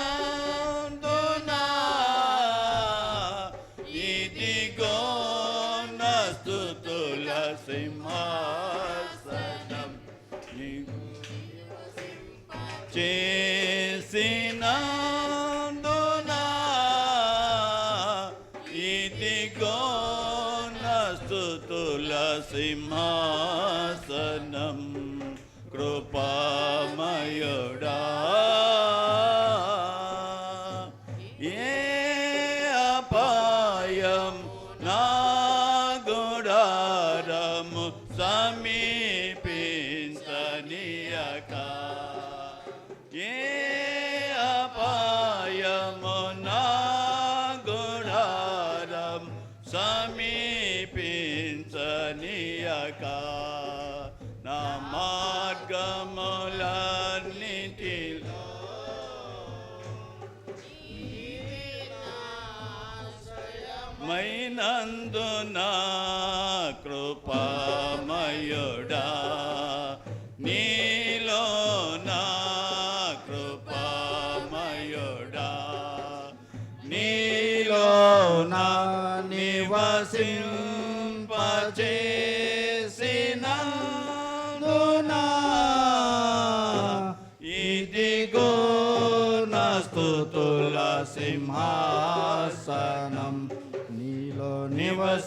చేసినందున ఇదిగో నా స్తుతుల సింహాసనం చేసినందున ఇదిగో నా స్తుతుల సింహాసనం కృపామయుడా ఏ అపాయం నా గుడారము సమీపించనీయక ఏ అపాయము నా గుడారం సమీపించనీయక నా మార్గములన్నిటిలో మైనందున కృపామయుడా నీలో నా కృపామయుడా నీలో నా నివసింపచేసినందున ఇదిగో నా స్తుతుల సింహాసనం నీలో నివసింపచేసినందున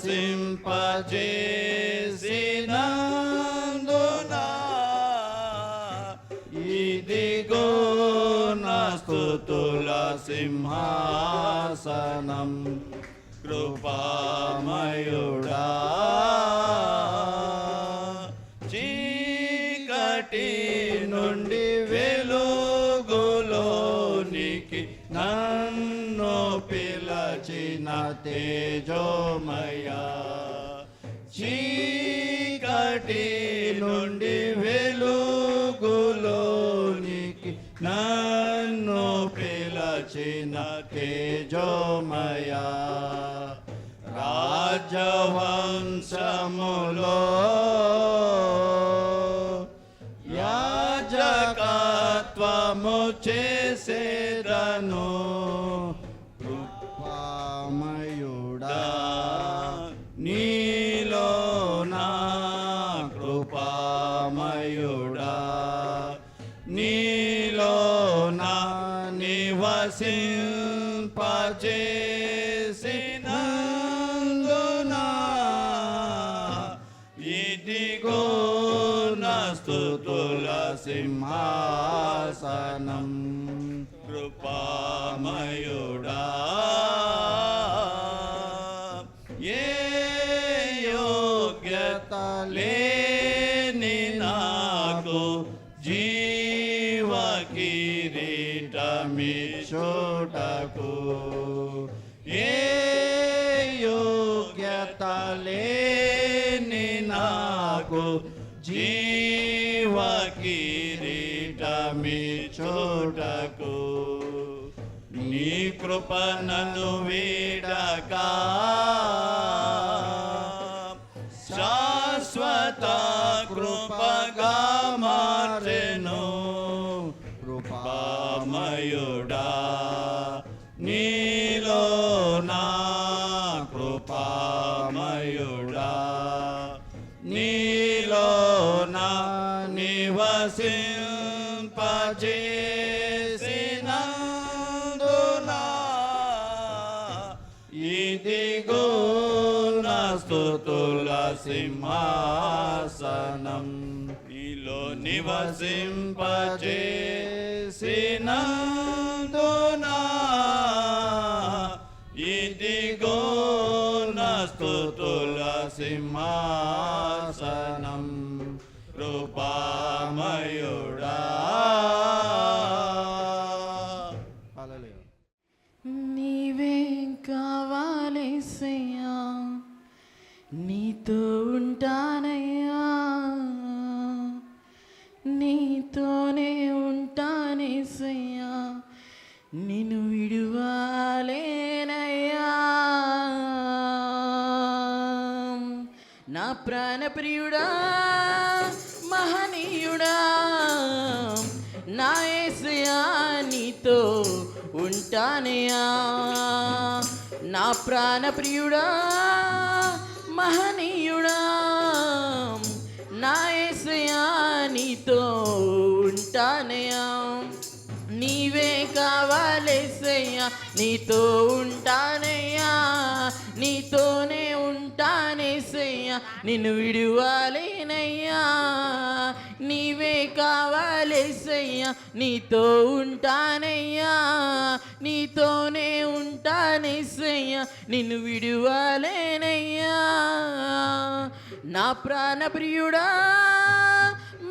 ఇదిగో నా స్తుతుల సింహాసనం కృపామయుడా చీకటి నుండి వెలుగులోనికి నన్ను పిలచిన తేజోమయా చీకటి నుండి వెలుగులోనికి నన్ను పిలచిన తేజోమయా రాజవంశములో యాజకత్వము చేసేదను కృపామయుడా నీలో నా కృపామయుడా నీలో నా నివసింపచేసినందున ఇదిగో నా స్తుతుల సింహాసనం కృపామయుడా ఏ యోగ్యత లేని నాకు జీవ కిరీటమిచ్చుటకు ఏ యోగ్యత లేని నాకు జీవ కిరీటమిచ్చుటకు నీ కృప నన్ను వీడక శాశ్వత కృపగా మార్చెను కృపామయుడా నీలో నా కృపామయుడా నీలో నా నివసింపచేసినందున ఇదిగో నా స్తుతుల సింహాసనం నీలో నివసింపచేసినందున ఇదిగో నా స్తుతుల సింహాసనం కృపామయుడా నీవే కావాలేసయ్యా నీతో ఉంటానయ్యా నీతోనే ఉంటానేసయ్యా నిన్ను విడువాలేనయ్యా నా ప్రాణప్రియుడా మహనీయుడా నా యేసయ్యా నీతో ఉంటానయ్యా నా ప్రాణ ప్రియుడా మహనీయుడా నా యేసయ్యా నీతో ఉంటానయ్యా నీవే కావాలేసయ్యా నీతో ఉంటానయ్యా నీతోనే ఉంటానేసయ్యా నిన్ను విడువాలేనయ్యా నీవే కావాలేసయ్యా నీతో ఉంటానయ్యా నీతోనే ఉంటానేసయ్యా నిన్ను విడువాలేనయ్యా నా ప్రాణ ప్రియుడా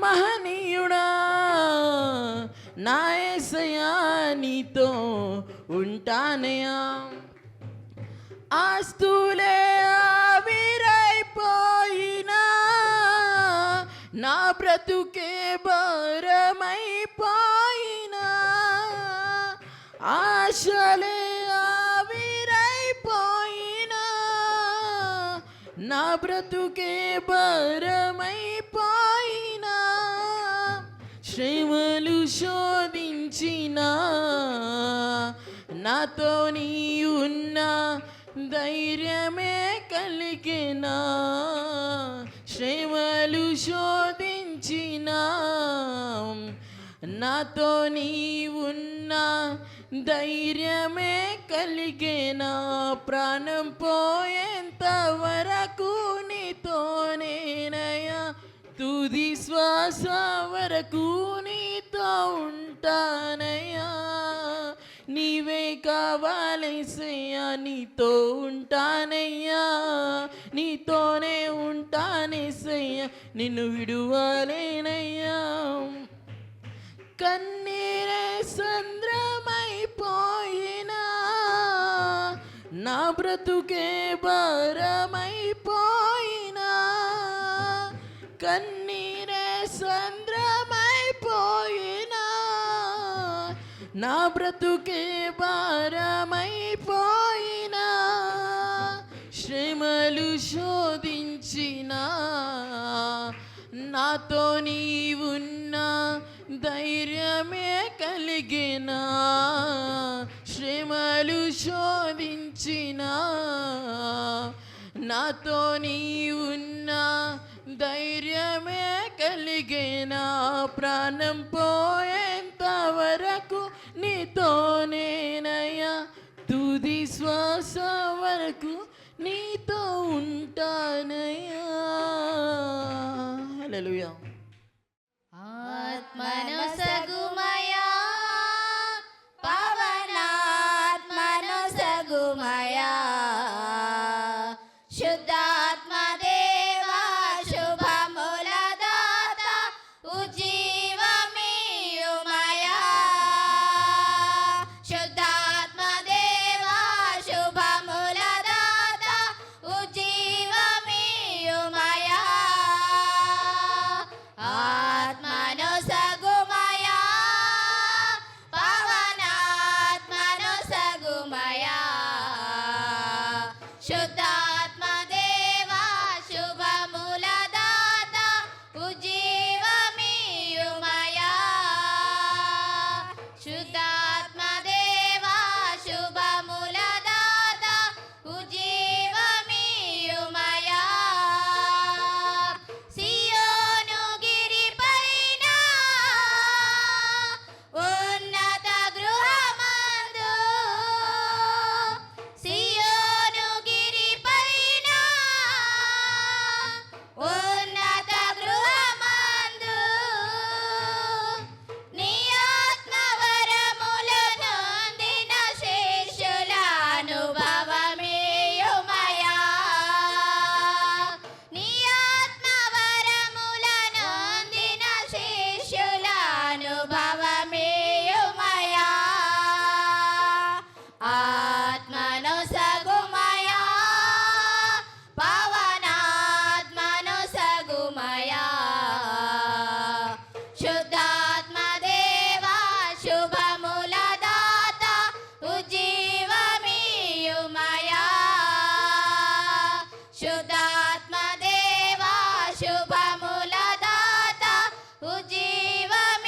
మహనీయుడా నా యేసయ్యా నీతో ఉంటానయ్యా ఆస్తులే ఆవిరైపోయినా నా బ్రతుకే భారమైపోయినా ఆశలే ఆవిరైపోయినా నా బ్రతుకే భారమైపోయినా శ్రమలు శోధించినా నాతో నీ ఉన్నా ధైర్యమే కలిగినా శ్రమలు శోధించినా నాతో నీ ఉన్నా ధైర్యమే కలిగినా ప్రాణం పోయేంత వరకు నీతోనేనయ్యా తుది శ్వాస వరకు నీతో ఉంటానయ్యా నీవే కావాలేసయ్యా నీతో ఉంటానయ్యా నీతోనే ఉంటానేసయ్యా నిన్ను విడువలేనయ్యా కన్నీరే సంద్రమైపోయినా నా బ్రతుకే భారమైపోయినా కన్నీరే సంద్రమైపోయినా నా బ్రతుకే భారమైపోయినా శ్రమలు శోధించినా నాతో నీవున్నా ధైర్యమే కలిగినా శ్రమలు శోధించినా నాతో నీవున్నా ధైర్యమే కలిగినా ప్రాణం పోయేంత వరకు నీతోనేనయ్యా తుది శ్వాస వరకు నీతో ఉంటానయ్యా హల్లెలూయా ఆత్మను సగుమయా పవనాత్మను సగుమయా శుద్ధాత్మ దేవా శుభముల దాత ఉజ్జీవమీయుమయా శుద్ధాత్మ దేవా శుభముల దాత ఉజ్జీవమీయుమయా ఆత్మను సగుమయా పవనాత్మను సగుమయా శుద్ధాత్మ దేవా శుభముల దాత ఉజ్జీవమీయుమయా శుద్ధాత్మ దేవా శుభముల దాత ఉజ్జీవమీయుమయా సియోను గిరిపైన ఉన్నత గృహమందు సియోను గిరిపైన ఉన్నత గృహమందు నీ ఆత్మవరములను అందిన శేషుల అనుభవమేయుమయా నీ ఆత్మవరములను అందిన శేషుల అనుభవమేయుమయా ఆత్మను సగుమయా పవనాత్మను సగుమయా శుద్ధాత్మ దేవా శుభముల దాత ఉజ్జీవమీయుమయా శుద్ధాత్మ దేవా శుభముల దాత ఉజ్జీవమీయుమయా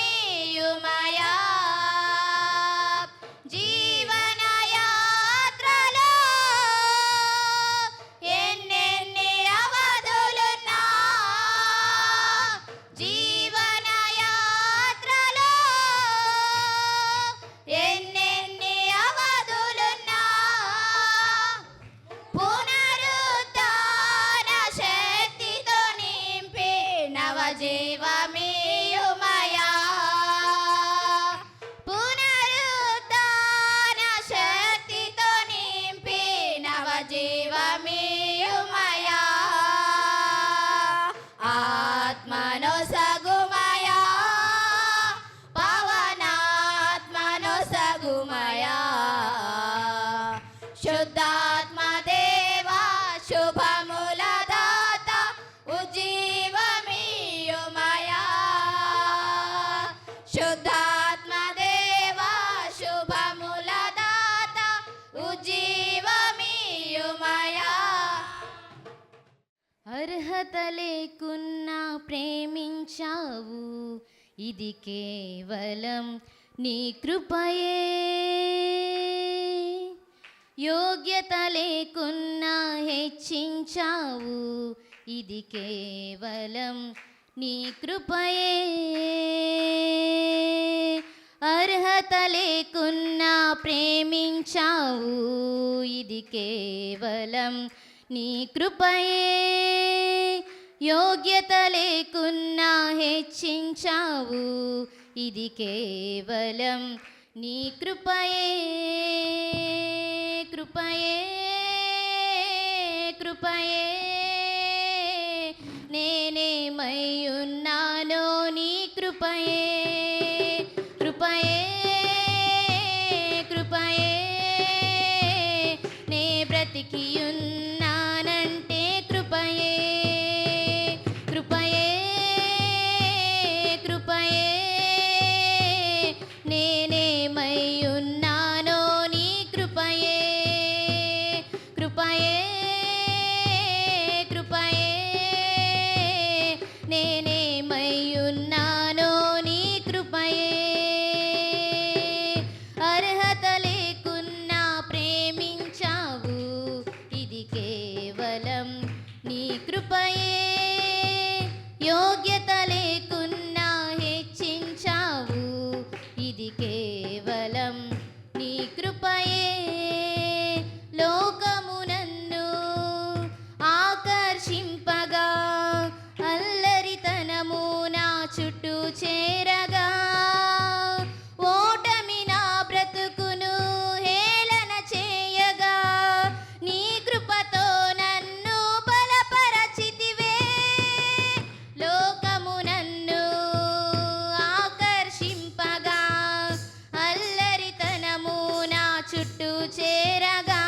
అర్హత లేకున్నా ప్రేమించావు, ఇది కేవలం నీ కృపయే. యోగ్యత లేకున్నా హెచ్చించావు, ఇది కేవలం నీ కృపయే. అర్హత లేకున్నా ప్రేమించావు, ఇది కేవలం నీ కృపయే. యోగ్యత లేకున్నా హెచ్చించావు, ఇది కేవలం నీ కృపయే. కృపయే కృపయే నేనేమై ఉన్నానో నీ కృపయే. కృపయే కృపయే నే బ్రతికి ఉన్నానంటే కృపయే. కృపయే కృపయే నేనేమై ఉన్నానో నీ కృపయే. కృపయే కృపయే నేనేమై ఉన్నానో నీ కృపయే. అర్హత లేకున్నా ప్రేమించావు, ఇది కేవలం నీ కృపయే. యోగ్యత లేకున్నా హెచ్చించావు, ఇది కేవలం నీ కృపయే. లోకము నన్ను ఆకర్షింపగా, అల్లరితనము నా చుట్టూ చేరగా, ఓటమి నా బ్రతుకును హేళన చేయగా, నీ కృపతో నన్ను బలపరచితివే. లోకము నన్ను ఆకర్షింపగా, అల్లరితనము నా చుట్టూ చేరగా,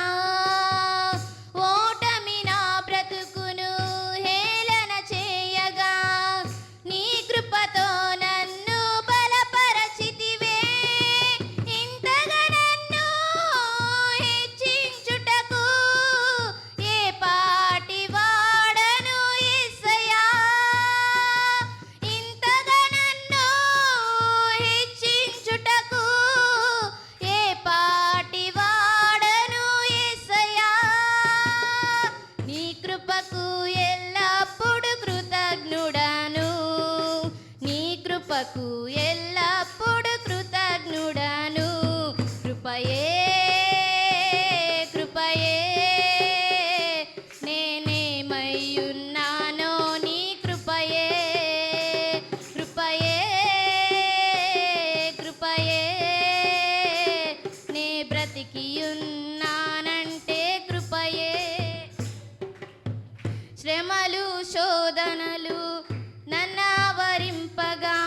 ఓటమి నా బ్రతుకును హేళన చేయగా, నీ కృపతో నన్ను బలపరచితివే. ఇంతగా నన్ను హెచ్చించుటకు ఏ పాటి వాడను యేసయ్యా. ఇంతగా నన్ను హెచ్చించుటకు ఏ పాటి వాడను యేసయ్యా. నీ కృపకు ఎల్లప్పుడు కృతజ్ఞుడను, నీ కృపకు ఎల్లప్పుడు కృతజ్ఞుడను. కృపయే కృపయే నేనేమై ఉన్నానో నీ కృపయే. కృపయే కృపయే నే బ్రతికి ఉన్నానంటే కృపయే. శ్రమలు శోధనలు నన్నావరింపగా,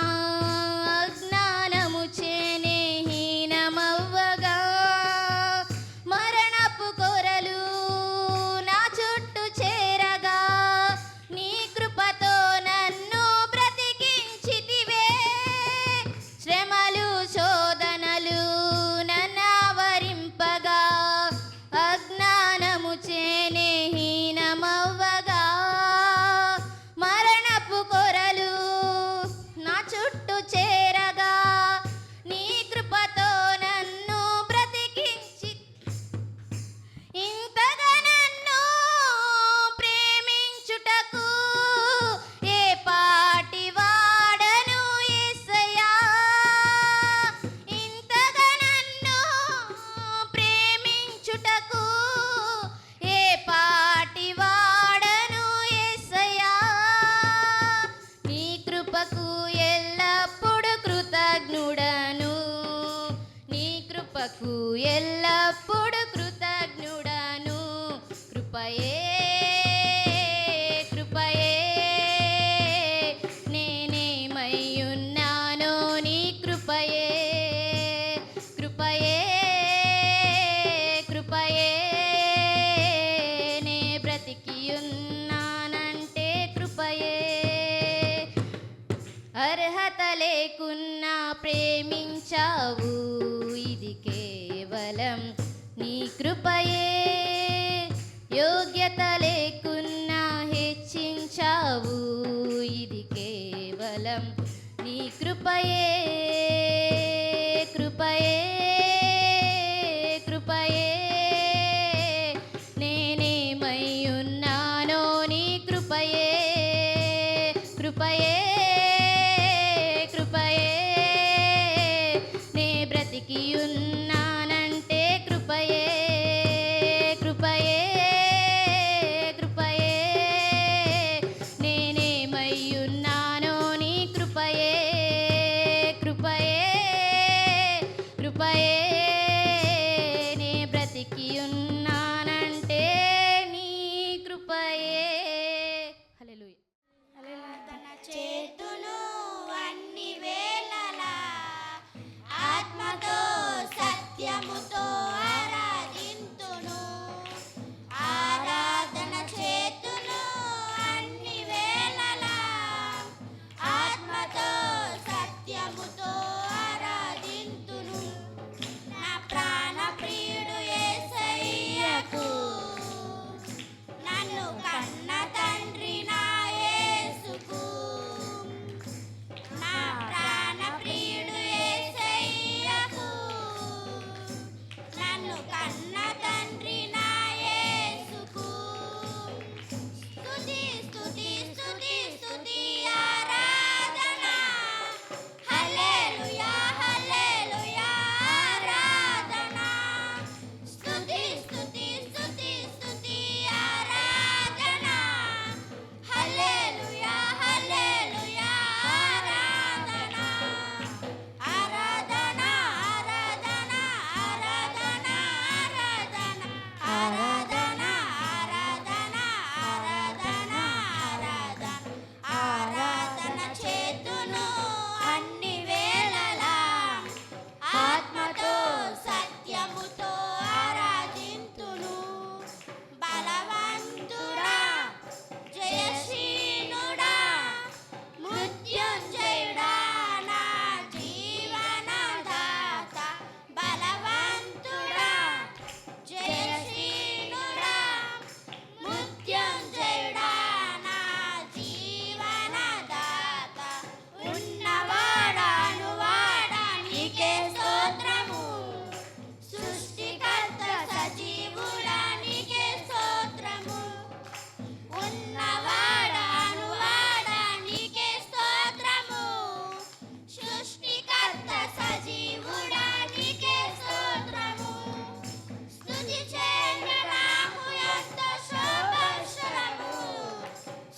అజ్ఞానము చేనే హీనమవ్వగా, మరణపు కొరలు నా చుట్టూ చేరగా, నీ కృపతో నన్ను బ్రతికించితివే. శ్రమలు శోధనలు నన్నావరింపగా, అజ్ఞానము చేనే హీనమవ్వగా, మరణపు కొరలు నా చుట్టూ చేరగా, నీ కృపతో నన్ను బ్రతికించి. ఇంతగా నన్ను ప్రేమించుటకు ఏ పాటి వాడను యేసయ్యా. ఇంతగా నన్ను ప్రేమించుటకు ఏ పాటి వాడను యేసయ్యా. నీ కృపకు ఎల్లప్పుడు కృతజ్ఞుడను, నీ కృపకు ఎల్లప్పుడు కృతజ్ఞుడను. కృపయే కృపయే నేనేమై ఉన్నానో నీ కృపయే. కృపయే కృపయే నే బ్రతికి ఉన్నానంటే కృపయే. అర్హత లేకున్నా ప్రేమించావు, ఇది కేవలం నీ కృపయే. యోగ్యత లేకున్నా హెచ్చించావు, కేవలం నీ కృపయే కృపయే కృపయే నేనేమై ఉన్నానో నీ కృపయే కృపయే కృపయే నే బ్రతికి ఉన్నానంటే కృపయే కృపయే కృపయే నేనేమై ఉన్నానో నీ కృపయే కృపయే కృపయే నే బ్రతికి ఉన్నానంటే నీ కృపయే హల్లెలూయా తన చేతులు అన్ని వేళలా ఆత్మతో సత్యముతో ఆరాధింతును ఆరాధన చేతులు అన్ని వేళలా ఆత్మతో సత్యముతో ఆరాధింతును నా ప్రాణ ప్రియుడు యేసయ్యకు నన్ను కన్న తండ్రి నా యేసుకు నా ప్రాణ ప్రియుడు యేసయ్యకు నన్ను కన్న తండ్రి నా యేసుకు స్తుతి స్తుతి స్తుతి స్తుతి ఆరాధన హల్లెలూయా హల్లెలూయా ఆరాధన స్తుతి స్తుతి స్తుతి స్తుతి ఆరాధన హల్లెలూయా హల్లెలూయా ఆరాధన ఆరాధన ఆరాధన ఆరాధన ఆరాధన ఆరాధన ఆరాధన ఆరాధన ఆరాధన ఆరాధన చేతును అన్ని వేళలా ఆత్మతో సత్యముతో ఆరాధింతును బలవంతుడా జయశీనుడా మృత్యుంజయుడా నా జీవనదాత బలవంతుడా జయశీనుడా మృత్యుంజయుడా నా జీవనదాత ఉన్నవాడాను వాడా నీకే స్తోత్రము సృష్టికర్త సజీవుడా నీకే స్తోత్రము ఉన్నవాడాను వాడా నీకే స్తోత్రము సృష్టికర్త సజీవుడా నీకే స్తోత్రము స్తుతి చేయ నాకు ఎంతో శోభాక్షరము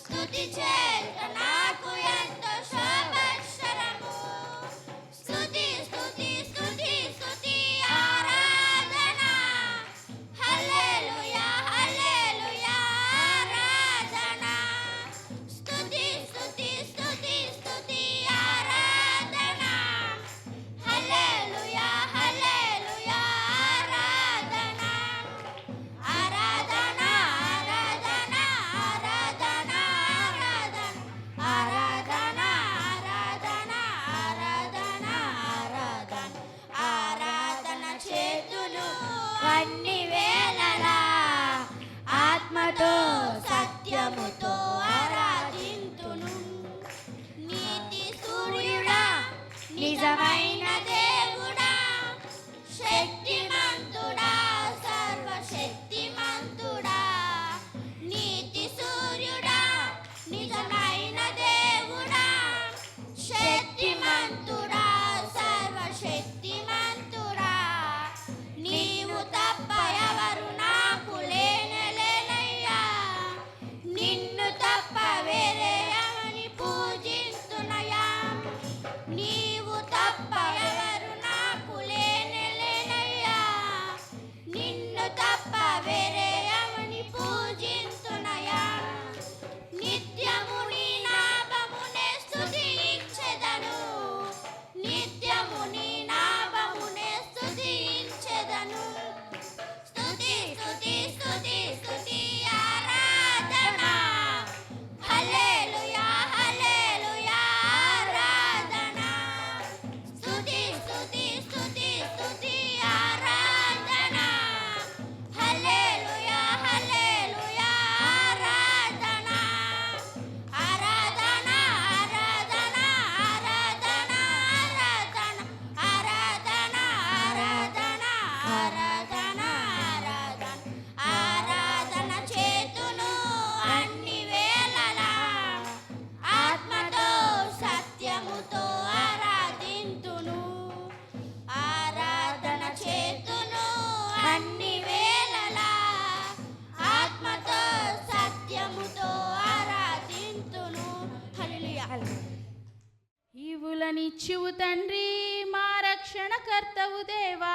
స్తుతి చేయ నాకు ఎంతో శోభాక్షరము స్తుతి స్తుతి స్తుతి స్తుతి ఆరాధన హల్లెలూయా హల్లెలూయా ఆరాధన స్తుతి స్తుతి స్తుతి స్తుతి ఆరాధన హల్లెలూయా హల్లెలూయా ఆరాధన ఆరాధన ఆరాధన ఆరాధన ఆరాధన ఆరాధన ఆరాధన ఆరాధన ఆరాధన ఆరాధన చేతులు అన్ని వేళలా ఆత్మతో సత్యముతో ఆరాధింతును నీతి సూర్యుడా నిజమైన దేవుడా శక్తిమంతుడా సర్వశక్తిమంతుడా నీతి సూర్యుడా నిజమైన దేవుడా శక్తిమంతుడా సర్వశక్తిమంతుడా నీవు తప్ప ఎవరు నాకు లేనయ్యా నిన్ను తప్ప వేరే ఎవని పూజిస్తున్నయా నీవు తప్ప ఈవులనిచ్చువు తండ్రి మా రక్షణకర్తవు దేవా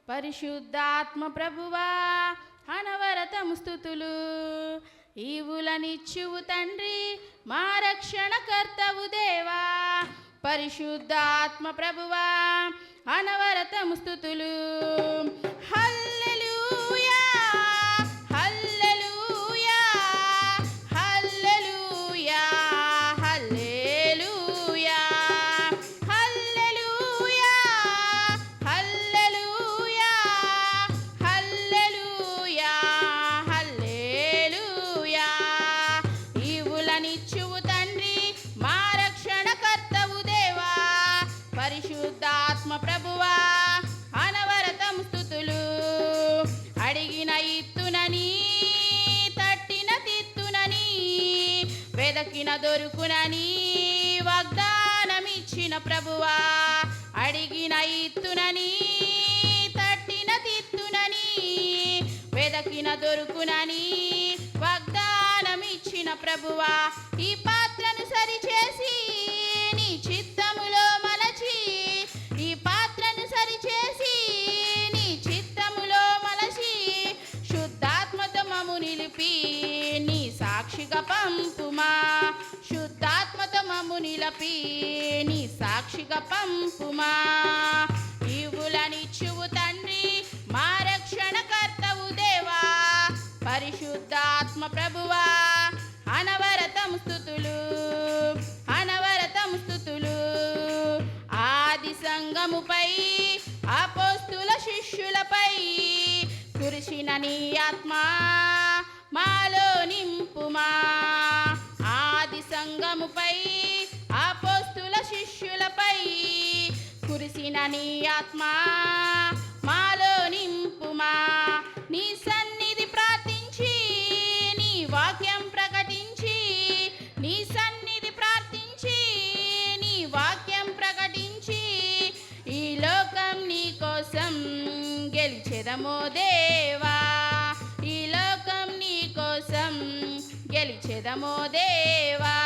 పరిశుద్ధాత్మ ప్రభువా అనవరతము స్తుతులు ఈవులనిచ్చువు తండ్రి మా రక్షణకర్తవు దేవా పరిశుద్ధాత్మ ప్రభువా అనవరతము స్తుతులు హల్లెలూయా హల్లెలూయా హల్లెలూయా హల్లెలూయా హల్లెలూయా హల్లెలూయా హల్లెలూయా హల్లెలూయా ఈవులనిచ్చువు తండ్రి మా రక్షణకర్తవు దేవా పరిశుద్ధాత్మ ప్రభువా అనవరతము స్తుతులు అడిగిన ఇత్తునని తట్టిన తిత్తునని వెదకిన దొరుకునని వాగ్దానమిచ్చిన ప్రభువా అడిగిన ఇత్తునని తట్టిన తిత్తునని వెదకిన దొరుకునని వాగ్దానమిచ్చిన ప్రభువా ఈ పాత్రను సరిచేసి నీ చిత్తములో మలచి ఈ పాత్రను సరిచేసి నీ చిత్తములో మలచి శుద్ధాత్మతో మము నిలిపి నీ సాక్షిగా పంపుమా శుద్ధాత్మతో మము నిలిపి నీ సాక్షిగా పంపుమా ఈవులనిచ్చువు తండ్రి మా రక్షణకర్తవు దేవా పరిశుద్ధాత్మ ప్రభువా అనవరతము స్తుతులు అనవరతము స్తుతులు ఆది సంగముపై అపోస్తుల శిష్యులపై కురిసిన నీ ఆత్మ మాలో నింపుమా ఆది సంగముపై అపోస్తుల శిష్యులపై కురిసిన నీ ఆత్మ మాలో నింపుమా నీ సన్నిధి ప్రార్థించి నీ వాక్యం ప్రకటించి నీ సన్నిధి ప్రార్థించి నీ వాక్యం ప్రకటించి ఈ లోకం నీ కోసం గెలిచెదమో దేవా ఈ లోకం నీ కోసం గెలిచెదమో దేవా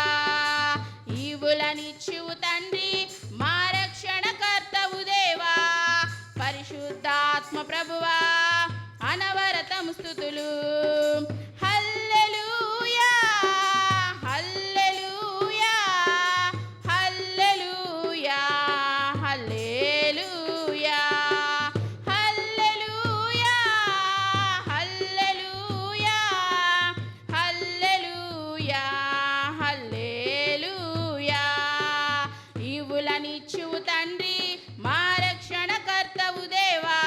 ఈవులనిచ్చువు తండ్రి మా రక్షణకర్తవు దేవా పరిశుద్ధాత్మ ప్రభువా అనవరతము స్తుతులు హల్లెలూయా హల్లెలూయా హల్లెలూయా హల్లెలూయా హల్లెలూయా హల్లెలూయా హల్లెలూయా హల్లెలూయా ఈవులనిచ్చువు తండ్రి మా రక్షణకర్తవు దేవా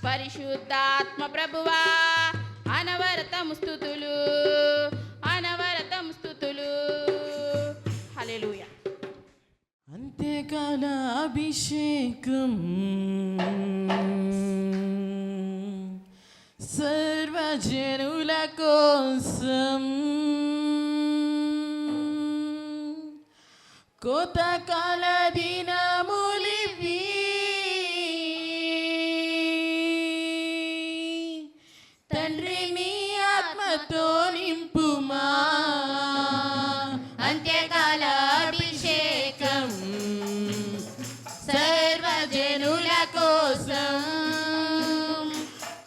పరిశుద్ధాత్మ ప్రభువా అనవరతము స్తుతులు అనవరతము స్తుతులు హల్లెలూయా అంత్యకాల అభిషేకం సర్వజనుల కోసం కోతకాల దినములివి తండ్రి నీ ఆత్మతో నింపుమా అంత్యకాల అభిషేకం సర్వజనుల కోసం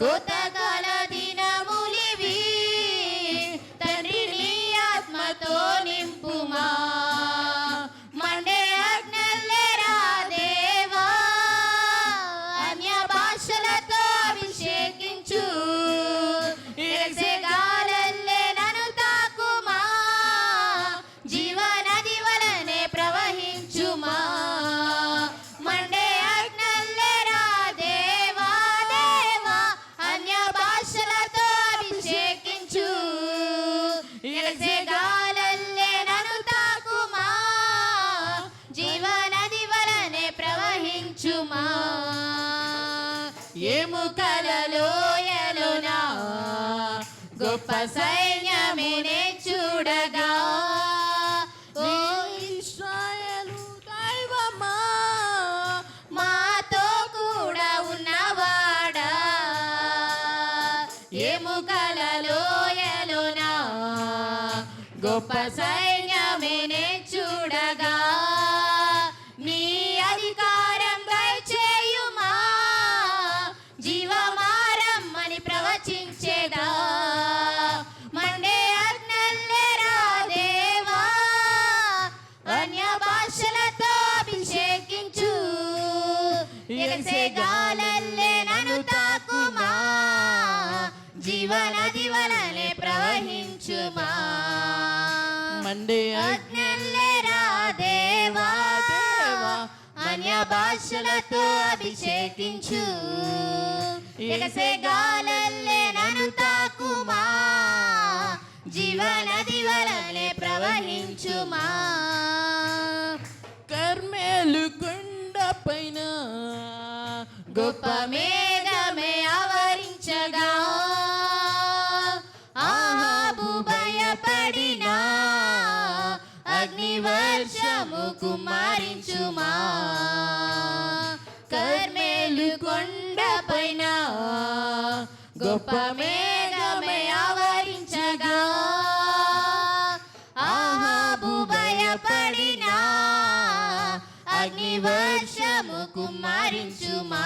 కోతకాల దినములివి తండ్రి నీ ఆత్మతో నింపుమా మండే అగ్నల్లేరా దేవా అన్య భాషలతో అభిషేకించు ఎగసెగాలల్లే నన్ను తాకుమా జీవనది వలనే ప్రవహించుమా మండే అగ్నల్లేరా దేవా దేవా అన్య భాషలతో అభిషేకించు ఎగసెగాలల్లే నన్ను తాకుమా జీవనది వలనే ప్రవహించుమా ఎముకలలోయలోనా గొప్ప సైన్యమేనే చూడగా ఓ ఇశ్రాయేలు దైవమా మాతో కూడా ఉన్నవాడా ఎముకలలోయలోనా గొప్ప సైన్యమేనే చూడగా నీ మండే అగ్నిల్లేరా దేవా అన్య భాషలతో అభిషేకించు ఎగసే గాలల్లే నన్ను తాకుమా జీవనది వలనే ప్రవహించుమా కర్మేలు కొండ పైన గొప్ప మేఘమే ఆవరించగా ఆహాబు భయపడినా అగ్ని వర్షము కుమారించుమా కర్మేలు కొండ పైన గొప్ప మేఘమే ఆవరించగా ఆహాబు భయపడినా అగ్ని వర్షము కుమారించుమా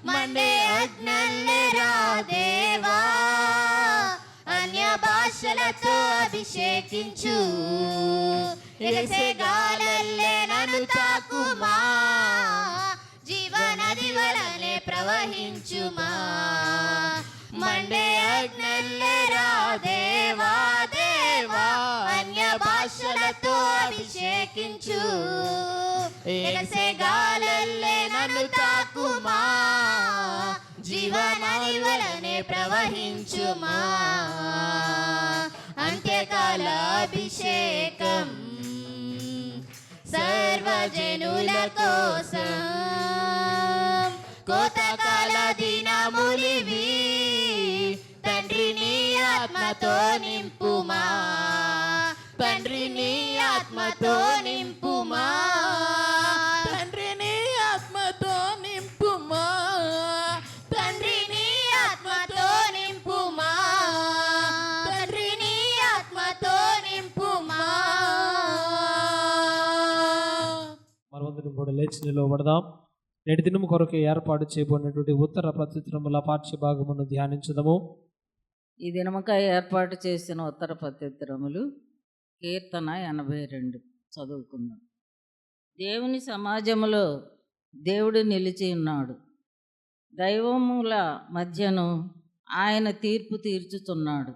మండే అగ్నల్లెరా దేవా అన్య భాషలతో అభిషేకించు ఎగసే గాలల్లే నన్ను తాకుమా జీవనది వలనే ప్రవహించుమా మండే అగ్నల్లెరా దేవా అన్య భాషలతో అభిషేకించు ఎగసే గాలల్లే నన్ను తాకుమా జీవనది వలనే ప్రవహించుమా అంత్యకాల అభిషేకం సర్వజనుల కోసం కోతకాల దినములివి తండ్రి నీ ఆత్మతో నింపుమా తండ్రి నీ ఆత్మతో నింపుమా తండ్రి నీ ఆత్మతో నింపుమా తండ్రి నీ ఆత్మతో నింపుమా తండ్రి నీ ఆత్మతో నింపుమా మనమందరం కూడా లేచి నిలవబడదాం. నేటి దినము కొరకు ఏర్పాటు చేయబడినటువంటి ఉత్తర ప్రత్యుత్తరముల పాఠ్య భాగమును ధ్యానించుదాము. ఈ దినముకై ఏర్పాటు చేసిన ఉత్తర ప్రత్యుత్తరములు కీర్తన 82 చదువుకుందాం. దేవుని సమాజములో దేవుడు నిలిచి ఉన్నాడు, దైవముల మధ్యను ఆయన తీర్పు తీర్చుచున్నాడు.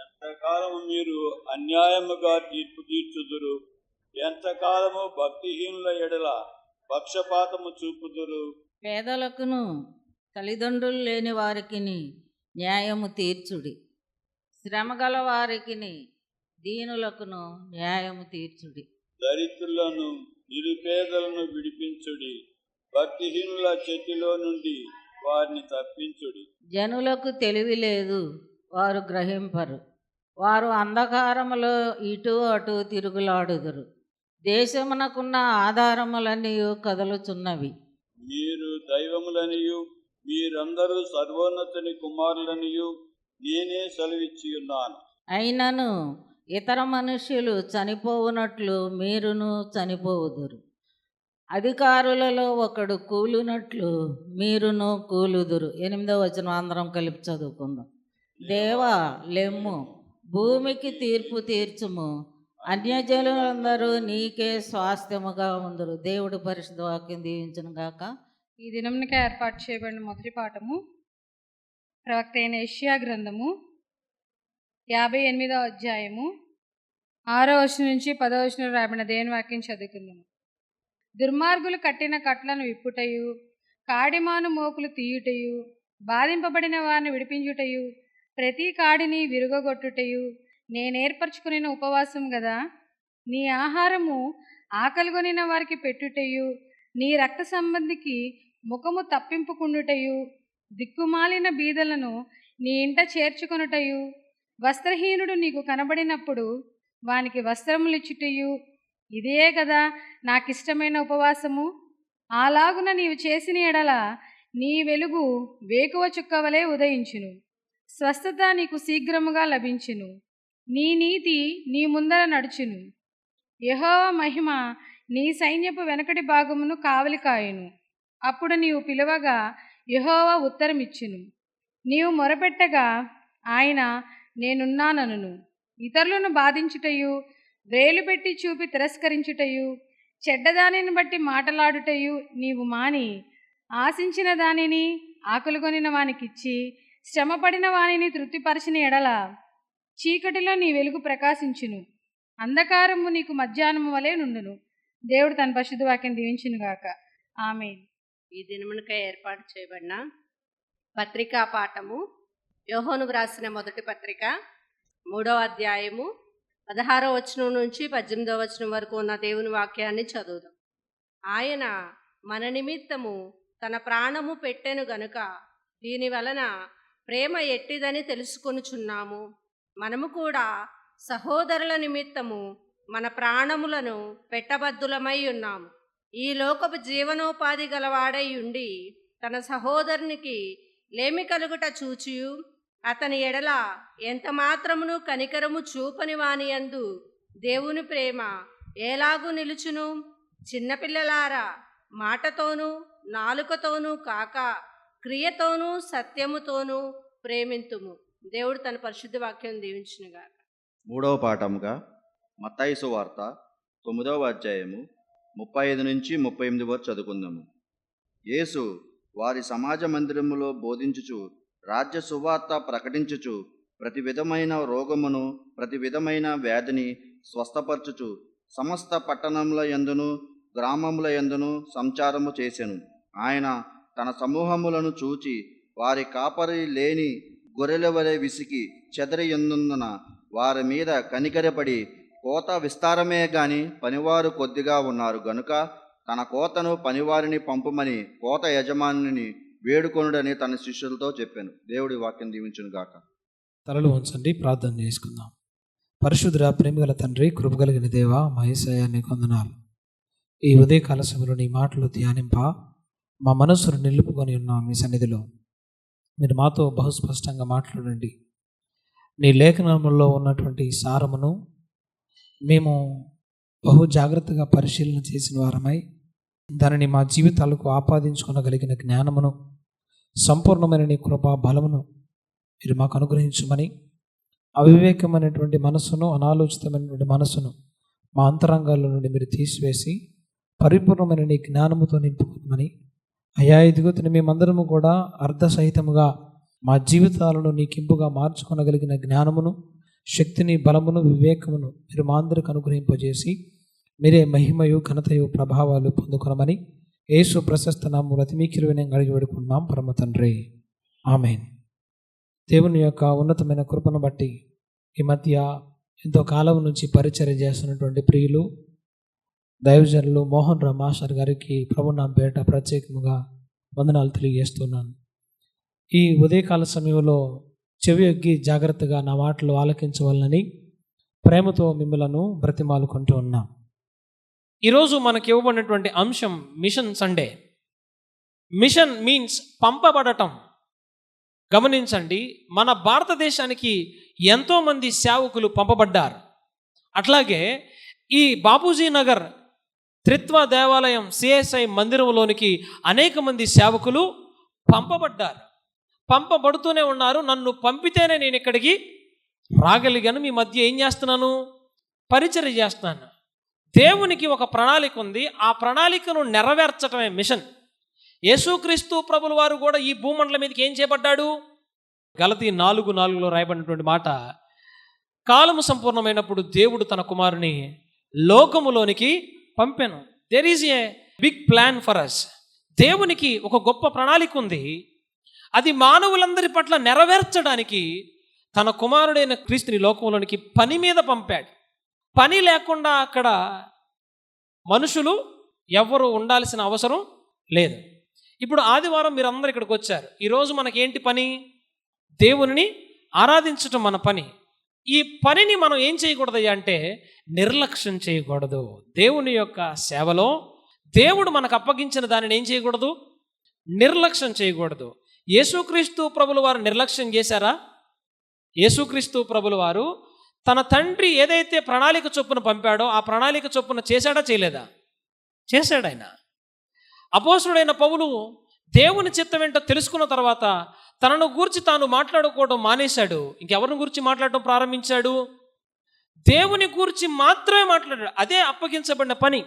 ఎంతకాలము మీరు అన్యాయముగా తీర్పు తీర్చుదురు, ఎంతకాలము భక్తిహీనుల ఎడల పక్షపాతము చూపుదురు. పేదలకును తల్లిదండ్రులు లేని వారికి న్యాయము తీర్చుడి, శ్రమగల వారికి దీనులకును న్యాయము తీర్చుడి. దరిద్రులను నిరుపేదలను విడిపించుడి, భక్తిహీనుల చేతిలో నుండి వారిని తప్పించుడి. జనులకు తెలివి లేదు, వారు గ్రహింపరు, వారు అంధకారములో ఇటు అటు తిరుగులాడుదురు. దేశమునకున్న ఆధారములన్నీ కదలుచున్నవి. మీరు దైవములనియు మీరందరూ సర్వోన్నతుని కుమారులనియు నేనే సెలవిచ్చి ఉన్నాను. అయినను ఇతర మనుష్యులు చనిపోవునట్లు మీరును చనిపోవుదురు, అధికారులలో ఒకడు కూలునట్లు మీరును కూలుదురు. 8వ వచనం అందరం కలిపి చదువుకుందాం. దేవా లెమ్ము, భూమికి తీర్పు తీర్చుము, అన్యజనులందరూ నీకే స్వాస్థ్యముగా ఉందరు. దేవుడు పరిశుద్ధ వాక్యం దీవించును గాక. ఈ దినమునకే ఏర్పాటు చేయబడిన మొదటి పాఠము ప్రవక్త అయిన యెషయా గ్రంథము 58వ అధ్యాయము 6వ వచనం నుంచి 10వ వచనం రాబడిన దేవుని వాక్యం చదువుకుందాము. దుర్మార్గులు కట్టిన కట్లను విప్పుటయు, కాడిమాను మోకులు తీయుటయు, బాధింపబడిన వారిని విడిపించుటయు, ప్రతి కాడిని విరుగగొట్టుటయు నేనేర్పరచుకుని ఉపవాసం గదా. నీ ఆహారము ఆకలిగొనిన వారికి పెట్టుటయు, నీ రక్త సంబంధికి ముఖము తప్పింపుకుండుటయు, దిక్కుమాలిన బీదలను నీ ఇంట చేర్చుకొనుటయు, వస్త్రహీనుడు నీకు కనబడినప్పుడు వానికి వస్త్రములిచ్చుటయు, ఇదే కదా నాకిష్టమైన ఉపవాసము. అలాగున నీవు చేసిన ఎడల నీ వెలుగు వేకువ చుక్కవలే ఉదయించును, స్వస్థత నీకు శీఘ్రముగా లభించును, నీ నీతి నీ ముందర నడుచును. యెహోవా మహిమ నీ సైన్యపు వెనకటి భాగమును కావలి కాయును. అప్పుడు నీవు పిలువగా యెహోవా ఉత్తరమిచ్చును, నీవు మొరపెట్టగా ఆయన నేనున్నానను. ఇతరులను బాధించుటయు, వేలు పెట్టి చూపి తిరస్కరించుటయు, చెడ్డదానిని బట్టి మాటలాడుటయు నీవు మాని, ఆశించిన దానిని ఆకలిగొనిన వానికిచ్చి, శ్రమపడిన వానిని తృప్తిపరచిన ఎడల చీకటిలో నీ వెలుగు ప్రకాశించును. అంధకారము నీకు మధ్యాహ్నము వలె నుండును. దేవుడు తన పరిశుద్ధ వాక్యం దీవించును గాక. ఆమేన్. ఈ దినమునకై ఏర్పాటు చేయబడిన పత్రికా పాఠము యోహోను వ్రాసిన మొదటి పత్రిక 3వ అధ్యాయము 16వ వచనం నుంచి 18వ వచనం వరకు ఉన్న దేవుని వాక్యాన్ని చదువుదాం. ఆయన మన నిమిత్తము తన ప్రాణము పెట్టెను గనుక దీని వలన ప్రేమ ఎట్టిదని తెలుసుకొనుచున్నాము. మనము కూడా సహోదరుల నిమిత్తము మన ప్రాణములను పెట్టబద్దులమై ఉన్నాము. ఈ లోకపు జీవనోపాధి గలవాడై ఉండి తన సహోదరునికి లేమి కలుగుట చూచియు అతని ఎడల ఎంత మాత్రమును కనికరము చూపని వానియందు దేవుని ప్రేమ ఎలాగూ నిలుచును? చిన్నపిల్లలారా, మాటతోనూ నాలుకతోనూ కాక క్రియతోనూ సత్యముతోనూ ప్రేమింతుము. దేవుడు తన పరిశుద్ధ వాక్యం దీవించునుగా. 3వ పాఠముగా మత్తయి సువార్త 9వ అధ్యాయము 35 నుంచి 38 వరకు చదువుకుందాము. యేసు వారి సమాజ మందిరములో బోధించుచు రాజ్య సువార్త ప్రకటించుచు ప్రతి విధమైన రోగమును ప్రతి విధమైన వ్యాధిని స్వస్థపరచుచు సమస్త పట్టణముల యందును గ్రామముల యందును సంచారము చేసెను. ఆయన తన సమూహములను చూచి వారి కాపరి లేని గొర్రెల వలె విసికి చెదరి ఎందున వారి మీద కనికరపడి, కోత విస్తారమే గాని పనివారు కొద్దిగా ఉన్నారు గనుక తన కోతను పనివారిని పంపమని కోత యజమానిని వేడుకొనుడని తన శిష్యులతో చెప్పాను. దేవుడి వాక్యం దీవించును గాక. తలలు ఉంచండి, ప్రార్థన చేసుకుందాం. పరిశుద్ధుడా, ప్రేమగల తండ్రి, కృపగలిగిన దేవా, మా యేసయ్యా నీకు వందనాలు. ఈ ఉదయకాల సమయంలో నీ మాటలు ధ్యానింప మా మనస్సును నిలుపుకొని ఉన్నాం మీ సన్నిధిలో. మీరు మాతో బహుస్పష్టంగా మాట్లాడండి. నీ లేఖనంలో ఉన్నటువంటి సారమును మేము బహు జాగ్రత్తగా పరిశీలన చేసిన వారమై దానిని మా జీవితాలకు ఆపాదించుకొనగలిగిన జ్ఞానమును, సంపూర్ణమైన నీ కృపా బలమును మీరు మాకు అనుగ్రహించమని, అవివేకమైనటువంటి మనస్సును, అనాలోచితమైనటువంటి మనస్సును మా అంతరంగాల్లో నుండి మీరు తీసివేసి పరిపూర్ణమైన నీ జ్ఞానముతో నింపుకోమని, అయా ఇదిగో మేమందరము కూడా అర్ధసహితముగా మా జీవితాలను నీకింపుగా మార్చుకొనగలిగిన జ్ఞానమును, శక్తిని, బలమును, వివేకమును మీరు మా అందరికి అనుగ్రహింపజేసి మీరే మహిమయు ఘనతయు ప్రభావాలు పొందుకొనమని యేసు ప్రశస్త నామములో అతి మిక్కిలిగా అడిగి వేడుకుంటున్నాం పరమ తండ్రి. ఆమేన్. దేవుని యొక్క ఉన్నతమైన కృపను బట్టి ఈ మధ్య ఎంతో కాలం నుంచి పరిచర్య చేస్తున్నటువంటి ప్రియులు దైవజనులు మోహన్ రామ్ మాస్టర్ గారికి ప్రభు నా పేట ప్రత్యేకముగా వందనాలు తెలియజేస్తున్నాను. ఈ ఉదయకాల సమయంలో చెవి ఎగ్గి జాగ్రత్తగా నా మాటలు ఆలకించవాలని ప్రేమతో మిమ్మలను బ్రతిమాలుకుంటూ ఉన్నాం. ఈరోజు మనకి ఇవ్వబడినటువంటి అంశం మిషన్ సండే. మిషన్ మీన్స్ పంపబడటం. గమనించండి, మన భారతదేశానికి ఎంతోమంది సేవకులు పంపబడ్డారు. అట్లాగే ఈ బాపూజీ నగర్ త్రిత్వ దేవాలయం సిఎస్ఐ మందిరంలోనికి అనేక మంది సేవకులు పంపబడ్డారు, పంపబడుతూనే ఉన్నారు. నన్ను పంపితేనే నేను ఇక్కడికి రాగలిగాను. మీ మధ్య ఏం చేస్తున్నాను? పరిచర్య చేస్తున్నాను. దేవునికి ఒక ప్రణాళిక ఉంది. ఆ ప్రణాళికను నెరవేర్చటమే మిషన్. యేసుక్రీస్తు ప్రభుల వారు కూడా ఈ భూమండలం మీదకి ఏం చేపడ్డాడు? గలతీ 4:4 రాయబడినటువంటి మాట, కాలము సంపూర్ణమైనప్పుడు దేవుడు తన కుమారుని లోకములోనికి పంపెను. There is a big plan for us. దేవునికి ఒక గొప్ప ప్రణాళిక ఉంది. అది మానవులందరి పట్ల నెరవేర్చడానికి తన కుమారుడైన క్రీస్తుని లోకంలోనికి పని మీద పంపాడు. పని లేకుండా అక్కడ మనుషులు ఎవరు ఉండాల్సిన అవసరం లేదు. ఇప్పుడు ఆదివారం మీరు అందరు ఇక్కడికి వచ్చారు. ఈరోజు మనకేంటి పని? దేవుని ఆరాధించటం మన పని. ఈ పనిని మనం ఏం చేయకూడదు అంటే నిర్లక్ష్యం చేయకూడదు. దేవుని యొక్క సేవలో దేవుడు మనకు అప్పగించిన దానిని ఏం చేయకూడదు? నిర్లక్ష్యం చేయకూడదు. యేసుక్రీస్తు ప్రభుల వారు నిర్లక్ష్యం చేశారా? యేసుక్రీస్తు ప్రభుల వారు తన తండ్రి ఏదైతే ప్రణాళిక చొప్పున పంపాడో ఆ ప్రణాళిక చొప్పున చేశాడా చేయలేదా? చేశాడు. ఆయన అపోస్తలుడైన పౌలు దేవుని చిత్తం ఏంటో తెలుసుకున్న తర్వాత తనను గూర్చి తాను మాట్లాడుకోవడం మానేశాడు. ఇంకెవరిని గురించి మాట్లాడటం ప్రారంభించాడు? దేవుని గూర్చి మాత్రమే మాట్లాడాడు. అదే అప్పగించబడిన పని.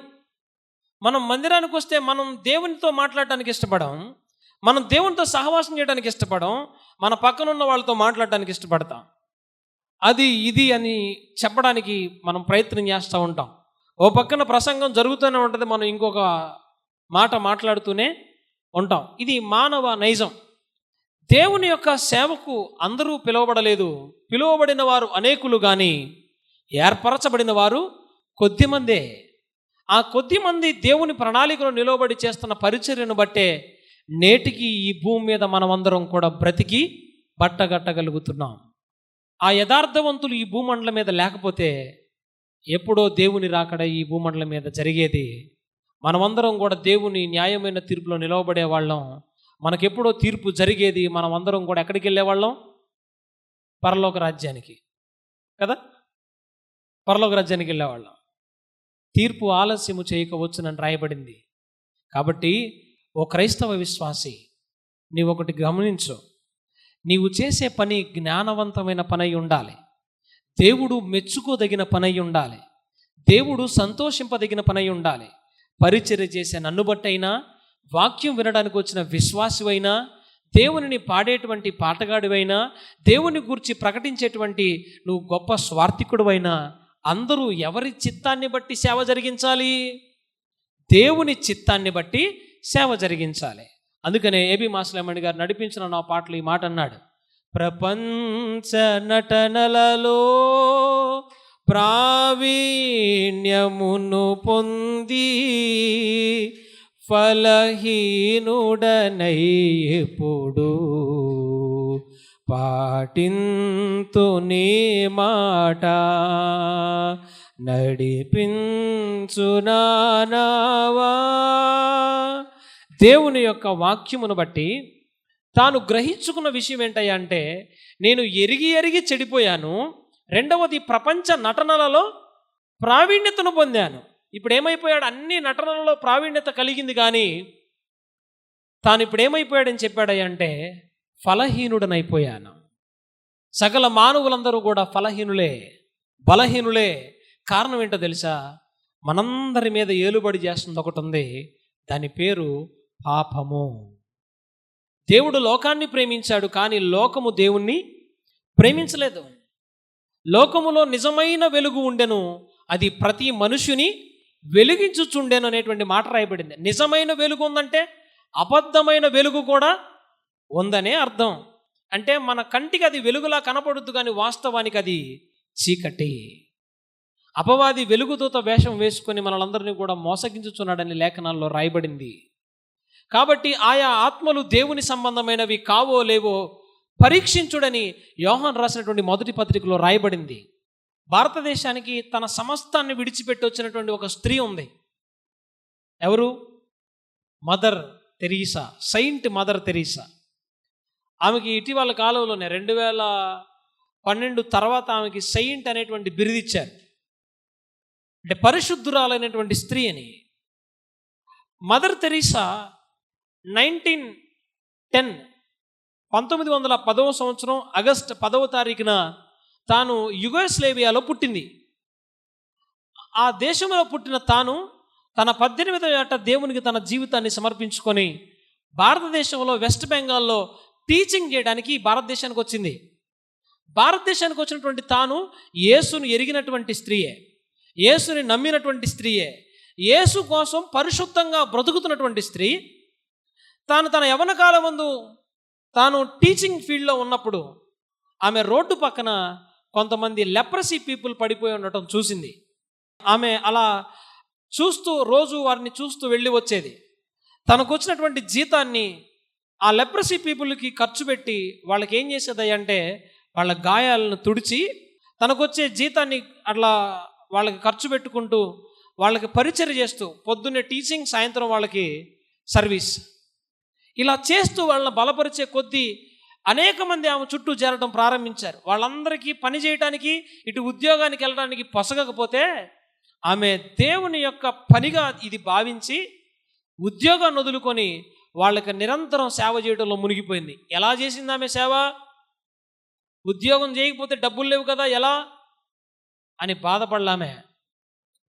మనం మందిరానికి వస్తే మనం దేవునితో మాట్లాడటానికి ఇష్టపడం, మనం దేవునితో సహవాసం చేయడానికి ఇష్టపడం, మన పక్కన ఉన్న వాళ్ళతో మాట్లాడటానికి ఇష్టపడతాం. అది ఇది అని చెప్పడానికి మనం ప్రయత్నం చేస్తూ ఉంటాం. ఓ పక్కన ప్రసంగం జరుగుతూనే ఉంటుంది, మనం ఇంకొక మాట మాట్లాడుతూనే ఉంటాం. ఇది మానవ నైజం. దేవుని యొక్క సేవకు అందరూ పిలువబడలేదు. పిలువబడిన వారు అనేకులు, కానీ ఏర్పరచబడిన వారు కొద్దిమందే. ఆ కొద్దిమంది దేవుని ప్రణాళికలో నిలవబడి చేస్తున్న పరిచర్యను బట్టే నేటికి ఈ భూమి మీద మనమందరం కూడా బ్రతికి బట్టగట్టగలుగుతున్నాం. ఆ యథార్థవంతులు ఈ భూమండలం మీద లేకపోతే ఎప్పుడో దేవుని రాకడ ఈ భూమండలం మీద జరిగేది. మనమందరం కూడా దేవుని న్యాయమైన తీర్పులో నిలవబడే వాళ్ళం. మనకెప్పుడో తీర్పు జరిగేది. మనమందరం కూడా ఎక్కడికి వెళ్ళేవాళ్ళం? పరలోక రాజ్యానికి కదా, పరలోక రాజ్యానికి వెళ్ళేవాళ్ళం. తీర్పు ఆలస్యము చేయకవచ్చునని రాయబడింది. కాబట్టి ఓ క్రైస్తవ విశ్వాసి, నీవు ఒకటి గమనించు, నీవు చేసే పని జ్ఞానవంతమైన పని అయి ఉండాలి, దేవుడు మెచ్చుకోదగిన పని అయి ఉండాలి, దేవుడు సంతోషింపదగిన పని అయి ఉండాలి. పరిచర్య చేసే నన్ను బట్టైనా, వాక్యం వినడానికి వచ్చిన విశ్వాసివైనా, దేవునిని పాడేటువంటి పాటగాడివైనా, దేవుని గురించి ప్రకటించేటువంటి నువ్వు గొప్ప స్వార్థికుడివైనా, అందరూ ఎవరి చిత్తాన్ని బట్టి సేవ జరిగించాలి? దేవుని చిత్తాన్ని బట్టి సేవ జరిగించాలి. అందుకనే ఏబి మాస్లమణి గారు నడిపించిన నా పాటలు ఈ మాట అన్నాడు: ప్రపంచ నటనలలో ప్రావీణ్యమును పొంది ఫలహీనుడనై ఎప్పుడు పాటింతు నీ మాట నడిపించు నావా. దేవుని యొక్క వాక్యమును బట్టి తాను గ్రహించుకున్న విషయం ఏంటయ్యా అంటే, నేను ఎరిగి చెడిపోయాను. రెండవది, ప్రపంచ నటనలలో ప్రావీణ్యతను పొందాను. ఇప్పుడు ఏమైపోయాడు? అన్ని నటనలలో ప్రావీణ్యత కలిగింది, కానీ తాను ఇప్పుడు ఏమైపోయాడని చెప్పాడయ్యా అంటే, ఫలహీనుడనైపోయాను. సకల మానవులందరూ కూడా ఫలహీనులే, బలహీనులే. కారణం ఏంటో తెలుసా? మనందరి మీద ఏలుబడి చేస్తుంది ఒకటి ఉంది, దాని పేరు పాపము. దేవుడు లోకాన్ని ప్రేమించాడు, కానీ లోకము దేవుణ్ణి ప్రేమించలేదు. లోకములో నిజమైన వెలుగు ఉండెను, అది ప్రతి మనుషుని వెలిగించుచుండెను అనేటువంటి మాట రాయబడింది. నిజమైన వెలుగు ఉందంటే అబద్ధమైన వెలుగు కూడా ఉందనే అర్థం. అంటే మన కంటికి అది వెలుగులా కనపడుద్దు, కానీ వాస్తవానికి అది చీకటి. అపవాది వెలుగుదూత వేషం వేసుకొని మనలందరినీ కూడా మోసగించుచున్నాడని లేఖనాల్లో రాయబడింది. కాబట్టి ఆయా ఆత్మలు దేవుని సంబంధమైనవి కావో లేవో పరీక్షించుడని యోహాన్ రాసినటువంటి మొదటి పత్రికలో రాయబడింది. భారతదేశానికి తన సమస్తాన్ని విడిచిపెట్టి వచ్చినటువంటి ఒక స్త్రీ ఉంది. ఎవరు? Mother Teresa, Saint mother Teresa. ఆమెకి ఇటీవల కాలంలోనే 2012 తర్వాత ఆమెకి సెయింట్ అనేటువంటి బిరుదిచ్చారు. అంటే పరిశుద్ధురాలైనటువంటి స్త్రీ అని. మదర్ తెరీసా 1910 సంవత్సరం ఆగస్టు 10వ తారీఖున తాను యుగోస్లేవియాలో పుట్టింది. ఆ దేశంలో పుట్టిన తాను తన 18వ ఏట దేవునికి తన జీవితాన్ని సమర్పించుకొని భారతదేశంలో వెస్ట్ బెంగాల్లో టీచింగ్ చేయడానికి భారతదేశానికి వచ్చింది. భారతదేశానికి వచ్చినటువంటి తాను యేసును ఎరిగినటువంటి స్త్రీయే, యేసుని నమ్మినటువంటి స్త్రీయే, యేసు కోసం పరిశుద్ధంగా బ్రతుకుతున్నటువంటి స్త్రీ. తన యవ్వన కాలం ముందు తాను టీచింగ్ ఫీల్డ్లో ఉన్నప్పుడు ఆమె రోడ్డు పక్కన కొంతమంది లెప్రసీ పీపుల్ పడిపోయి ఉండటం చూసింది. ఆమె అలా చూస్తూ రోజు వారిని చూస్తూ వెళ్ళి వచ్చేది. తనకు వచ్చినటువంటి జీతాన్ని ఆ లెప్రసీ పీపుల్కి ఖర్చు పెట్టి వాళ్ళకి ఏం చేసేది అంటే, వాళ్ళ గాయాలను తుడిచి తనకు వచ్చే జీతాన్ని అట్లా వాళ్ళకి ఖర్చు పెట్టుకుంటూ వాళ్ళకి పరిచర్య చేస్తూ, పొద్దున్నే టీచింగ్, సాయంత్రం వాళ్ళకి సర్వీస్, ఇలా చేస్తూ వాళ్ళని బలపరిచే కొద్దీ అనేక మంది ఆమె చుట్టూ చేరడం ప్రారంభించారు. వాళ్ళందరికీ పని చేయడానికి, ఇటు ఉద్యోగానికి వెళ్ళడానికి పొసగకపోతే ఆమె దేవుని యొక్క పనిగా ఇది భావించి ఉద్యోగాన్ని వదులుకొని వాళ్ళకి నిరంతరం సేవ చేయడంలో మునిగిపోయింది. ఎలా చేసింది ఆమె సేవ? ఉద్యోగం చేయకపోతే డబ్బులు లేవు కదా, ఎలా అని బాధపడలామే.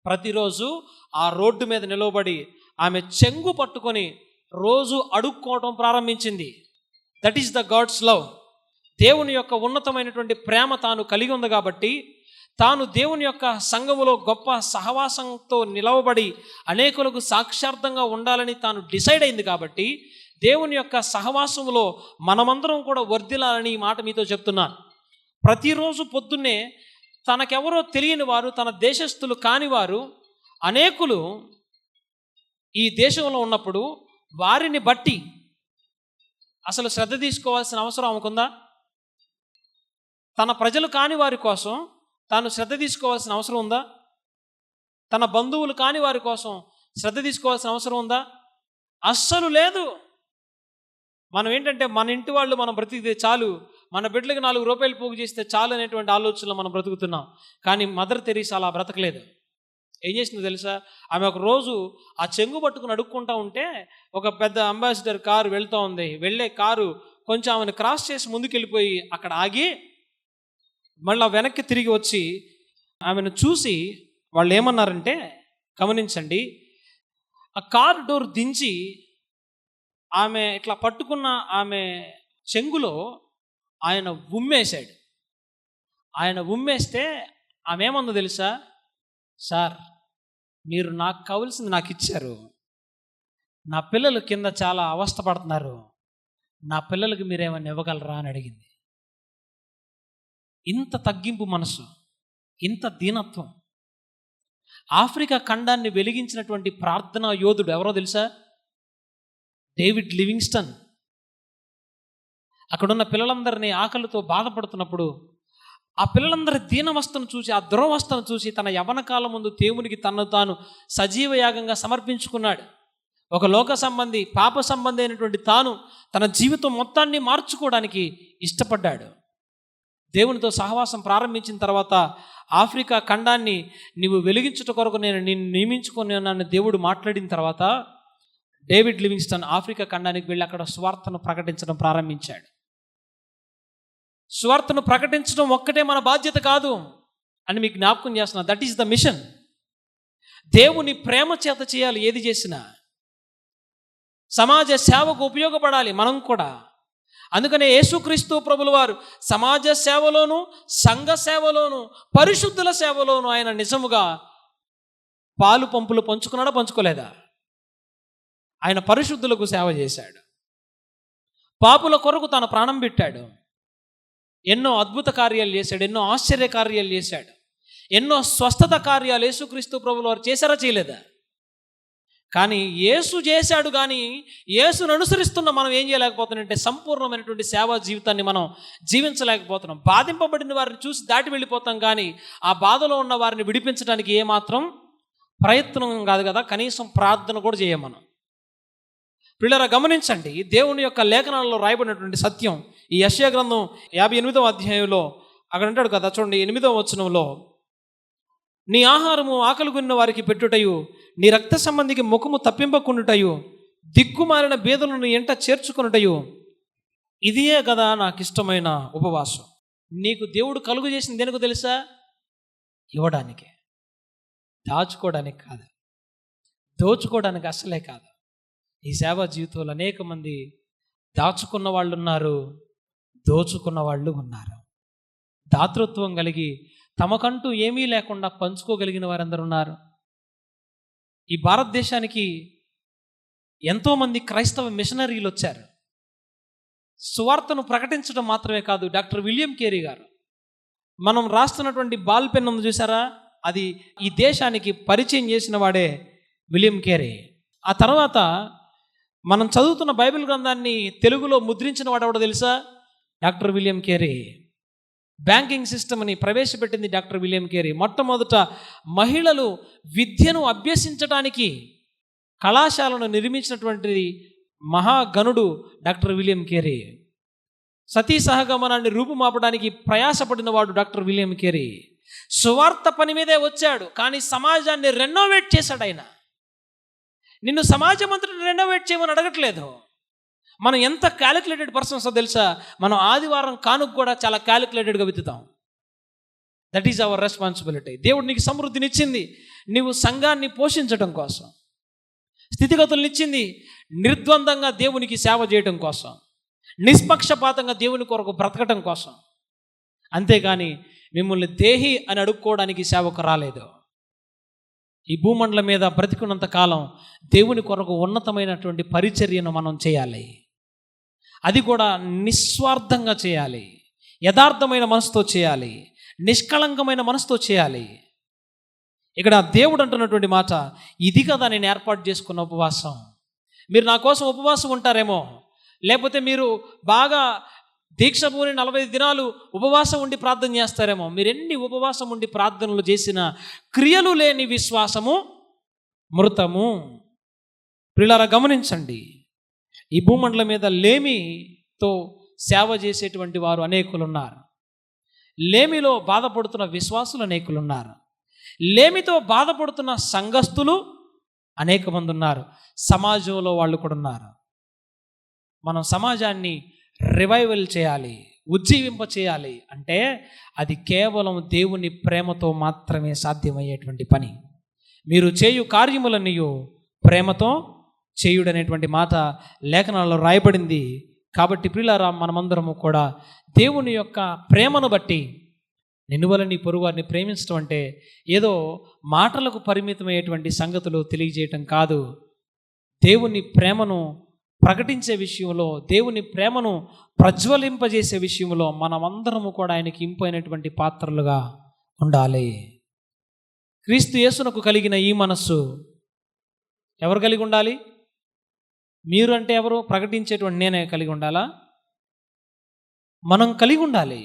ప్రతిరోజు ఆ రోడ్డు మీద నిలవబడి ఆమె చెంగు పట్టుకొని రోజు అడుక్కోవడం ప్రారంభించింది. That is the God's love. దేవుని యొక్క ఉన్నతమైనటువంటి ప్రేమ తాను కలిగి ఉంది కాబట్టి, తాను దేవుని యొక్క సంఘములో గొప్ప సహవాసంతో నిలవబడి అనేకులకు సాక్షార్థంగా ఉండాలని తాను డిసైడ్ అయింది కాబట్టి, దేవుని యొక్క సహవాసములో మనమందరం కూడా వర్ధిల్లాలని ఈ మాట మీతో చెప్తున్నాను. ప్రతిరోజు పొద్దున్నే తనకెవరో తెలియని వారు, తన దేశస్థులు కానివారు అనేకులు ఈ దేశంలో ఉన్నప్పుడు వారిని బట్టి అసలు శ్రద్ధ తీసుకోవాల్సిన అవసరం ఆమెకుందా? తన ప్రజలు కాని వారి కోసం తాను శ్రద్ధ తీసుకోవాల్సిన అవసరం ఉందా? తన బంధువులు కాని వారి కోసం శ్రద్ధ తీసుకోవాల్సిన అవసరం ఉందా? అస్సలు లేదు. మనం ఏంటంటే మన ఇంటి వాళ్ళు మనం బ్రతికితే చాలు, మన బిడ్డలకు 4 రూపాయలు పోగు చేస్తే చాలు అనేటువంటి ఆలోచనలో మనం బ్రతుకుతున్నాం. కానీ మదర్ తెరీసా అలా బ్రతకలేదు. ఏం చేసిందో తెలుసా? ఆమె ఒక రోజు ఆ చెంగు పట్టుకుని అడుక్కుంటా ఉంటే ఒక పెద్ద అంబాసిడర్ కారు వెళ్తూ ఉంది. వెళ్ళే కారు కొంచెం ఆమెను క్రాస్ చేసి ముందుకెళ్ళిపోయి అక్కడ ఆగి మళ్ళీ వెనక్కి తిరిగి వచ్చి ఆమెను చూసి వాళ్ళు ఏమన్నారంటే, గమనించండి, ఆ కారు డోర్ దించి ఆమె ఇట్లా పట్టుకున్న ఆమె చెంగులో ఆయన ఉమ్మేశాడు. ఆయన ఉమ్మేస్తే ఆమె ఏమందో తెలుసా? సార్, మీరు నాకు కావాల్సింది నాకు ఇచ్చారు, నా పిల్లలు కింద చాలా అవస్థపడుతున్నారు, నా పిల్లలకి మీరేమన్నా ఇవ్వగలరా అని అడిగింది. ఇంత తగ్గింపు మనసు, ఇంత దీనత్వం. ఆఫ్రికా ఖండాన్ని వెలిగించినటువంటి ప్రార్థనా యోధుడు ఎవరో తెలుసా? David Livingstone. అక్కడున్న పిల్లలందరినీ ఆకలితో బాధపడుతున్నప్పుడు ఆ పిల్లలందరి దీనవస్థను చూసి, ఆ దురవస్థను చూసి తన యవ్వన కాలం ముందు దేవునికి తనను తాను సజీవ యాగంగా సమర్పించుకున్నాడు. ఒక లోక సంబంధి, పాప సంబంధి అయినటువంటి తాను తన జీవితం మొత్తాన్ని మార్చుకోవడానికి ఇష్టపడ్డాడు. దేవునితో సహవాసం ప్రారంభించిన తర్వాత ఆఫ్రికా ఖండాన్ని నీవు వెలిగించుట కొరకు నేను నియమించుకున్నానని దేవుడు మాట్లాడిన తర్వాత డేవిడ్ లివింగ్స్టన్ ఆఫ్రికా ఖండానికి వెళ్ళి అక్కడ సువార్తను ప్రకటించడం ప్రారంభించాడు. సువార్తను ప్రకటించడం ఒక్కటే మన బాధ్యత కాదు అని మీకు జ్ఞాపకం చేస్తున్నా. That is the mission. దేవుని ప్రేమ చేత చేయాలి ఏది చేసినా. సమాజ సేవకు ఉపయోగపడాలి మనం కూడా. అందుకనే యేసుక్రీస్తు ప్రభుల వారు సమాజ సేవలోను, సంఘ సేవలోను, పరిశుద్ధుల సేవలోను ఆయన నిజముగా పాలు పంపులు పంచుకున్నాడా, పంచుకోలేదా? ఆయన పరిశుద్ధులకు సేవ చేశాడు. పాపుల కొరకు తన ప్రాణం పెట్టాడు. ఎన్నో అద్భుత కార్యాలు చేశాడు, ఎన్నో ఆశ్చర్య కార్యాలు చేశాడు, ఎన్నో స్వస్థత కార్యాలు యేసుక్రీస్తు ప్రభుల వారు చేశారా, చేయలేదా? కానీ యేసు చేశాడు. కానీ యేసును అనుసరిస్తున్న మనం ఏం చేయలేకపోతున్నామంటే సంపూర్ణమైనటువంటి సేవా జీవితాన్ని మనం జీవించలేకపోతున్నాం. బాధింపబడిన వారిని చూసి దాటి వెళ్ళిపోతాం, కానీ ఆ బాధలో ఉన్న వారిని విడిపించడానికి ఏమాత్రం ప్రయత్నం కాదు కదా, కనీసం ప్రార్థన కూడా చేయం మనం. పిల్లరా గమనించండి, దేవుని యొక్క లేఖనాలలో రాయబడినటువంటి సత్యం ఈ యెషయా గ్రంథం 58వ అధ్యాయంలో అక్కడ అంటాడు కదా, చూడండి 8వ వచనంలో, నీ ఆహారము ఆకలిగొన్న వారికి పెట్టుటయు, నీ రక్త సంబంధికి ముఖము తప్పింపకుండుటయు, దిక్కుమాలిన బేదలను ఎంట చేర్చుకున్నటయు, ఇదియే కదా నాకు ఇష్టమైన ఉపవాసం. నీకు దేవుడు కలుగు చేసింది దేనికి తెలుసా? ఇవ్వడానికి, దాచుకోవడానికి కాదు, దోచుకోవడానికి అసలే కాదు. ఈ సేవా జీవితంలో అనేక మంది దాచుకున్న వాళ్ళు ఉన్నారు, దోచుకున్న వాళ్ళు ఉన్నారు. దాతృత్వం కలిగి తమకంటూ ఏమీ లేకుండా పంచుకోగలిగిన వారందరూ ఉన్నారు. ఈ భారతదేశానికి ఎంతోమంది క్రైస్తవ మిషనరీలు వచ్చారు. సువార్తను ప్రకటించడం మాత్రమే కాదు. డాక్టర్ విలియం కేరీ గారు, మనం రాస్తున్నటువంటి బాల్ పెన్ ఉంది చూసారా, అది ఈ దేశానికి పరిచయం చేసిన వాడే విలియం కేరీ. ఆ తర్వాత మనం చదువుతున్న బైబిల్ గ్రంథాన్ని తెలుగులో ముద్రించిన వాడు ఎవడో తెలుసా? Doctor William Carey. బ్యాంకింగ్ సిస్టమ్ని ప్రవేశపెట్టింది డాక్టర్ విలియం కేరీ. మొట్టమొదట మహిళలు విద్యను అభ్యసించడానికి కళాశాలను నిర్మించినటువంటి మహాగణుడు డాక్టర్ విలియం కేరీ. సతీ సహగమనాన్ని రూపుమాపడానికి ప్రయాసపడిన వాడు డాక్టర్ విలియం కేరీ. సువార్త పని మీదే వచ్చాడు, కానీ సమాజాన్ని రెనోవేట్ చేశాడు ఆయన. నిన్ను సమాజం అంతా రెనోవేట్ చేయమని అడగట్లేదు. మనం ఎంత క్యాలిక్యులేటెడ్ పర్సన్స్ తెలుసా? మనం ఆదివారం కానుక కూడా చాలా క్యాలిక్యులేటెడ్గా విత్తుతాం. That is our responsibility. దేవుడు నీకు సమృద్ధినిచ్చింది నీవు సంఘాన్ని పోషించడం కోసం, స్థితిగతులను ఇచ్చింది నిర్ద్వందంగా దేవునికి సేవ చేయడం కోసం. నిష్పక్షపాతంగా దేవుని కొరకు బ్రతకటం కోసం. అంతేగాని మిమ్మల్ని దేహి అని అడుక్కోవడానికి సేవకు రాలేదు. ఈ భూమండలం మీద బ్రతికున్నంత కాలం దేవుని కొరకు ఉన్నతమైనటువంటి పరిచర్యను మనం చేయాలి. అది కూడా నిస్వార్థంగా చేయాలి, యథార్థమైన మనసుతో చేయాలి, నిష్కళంకమైన మనసుతో చేయాలి. ఇక్కడ దేవుడు అంటున్నటువంటి మాట, ఇది కదా నేను ఏర్పాటు చేసుకున్న ఉపవాసం. మీరు నా కోసం ఉపవాసం ఉంటారేమో, లేకపోతే మీరు బాగా దీక్ష పూని 40 దినాలు ఉపవాసం ఉండి ప్రార్థన చేస్తారేమో. మీరు ఎన్ని ఉపవాసం ఉండి ప్రార్థనలు చేసిన క్రియలు లేని విశ్వాసము మృతము. ప్రియులారా గమనించండి, ఈ భూమండలం మీద లేమితో సేవ చేసేటువంటి వారు అనేకులు ఉన్నారు. లేమిలో బాధపడుతున్న విశ్వాసులు అనేకులు ఉన్నారు. లేమితో బాధపడుతున్న సంఘస్థులు అనేక మంది ఉన్నారు. సమాజంలో వాళ్ళు కూడా ఉన్నారు. మనం సమాజాన్ని రివైవల్ చేయాలి, ఉజ్జీవింప చేయాలి అంటే అది కేవలం దేవుని ప్రేమతో మాత్రమే సాధ్యమయ్యేటువంటి పని. మీరు చేయు కార్యములన్నీ ప్రేమతో చేయుడనేటువంటి మాట లేఖనాల్లో రాయబడింది. కాబట్టి ప్రియులారా, మనమందరము కూడా దేవుని యొక్క ప్రేమను బట్టి, నిన్ను వల్ల నీ పొరుగువారిని ప్రేమించడం అంటే ఏదో మాటలకు పరిమితమయ్యేటువంటి సంగతులు తెలియజేయటం కాదు. దేవుని ప్రేమను ప్రకటించే విషయంలో, దేవుని ప్రేమను ప్రజ్వలింపజేసే విషయంలో మనమందరము కూడా ఆయనకి ఇంపైనటువంటి పాత్రలుగా ఉండాలి. క్రీస్తు యేసునకు కలిగిన ఈ మనస్సు ఎవరు కలిగి ఉండాలి? మీరు అంటే ఎవరు? ప్రకటించేటువంటి నేనే కలిగి ఉండాలా? మనం కలిగి ఉండాలి.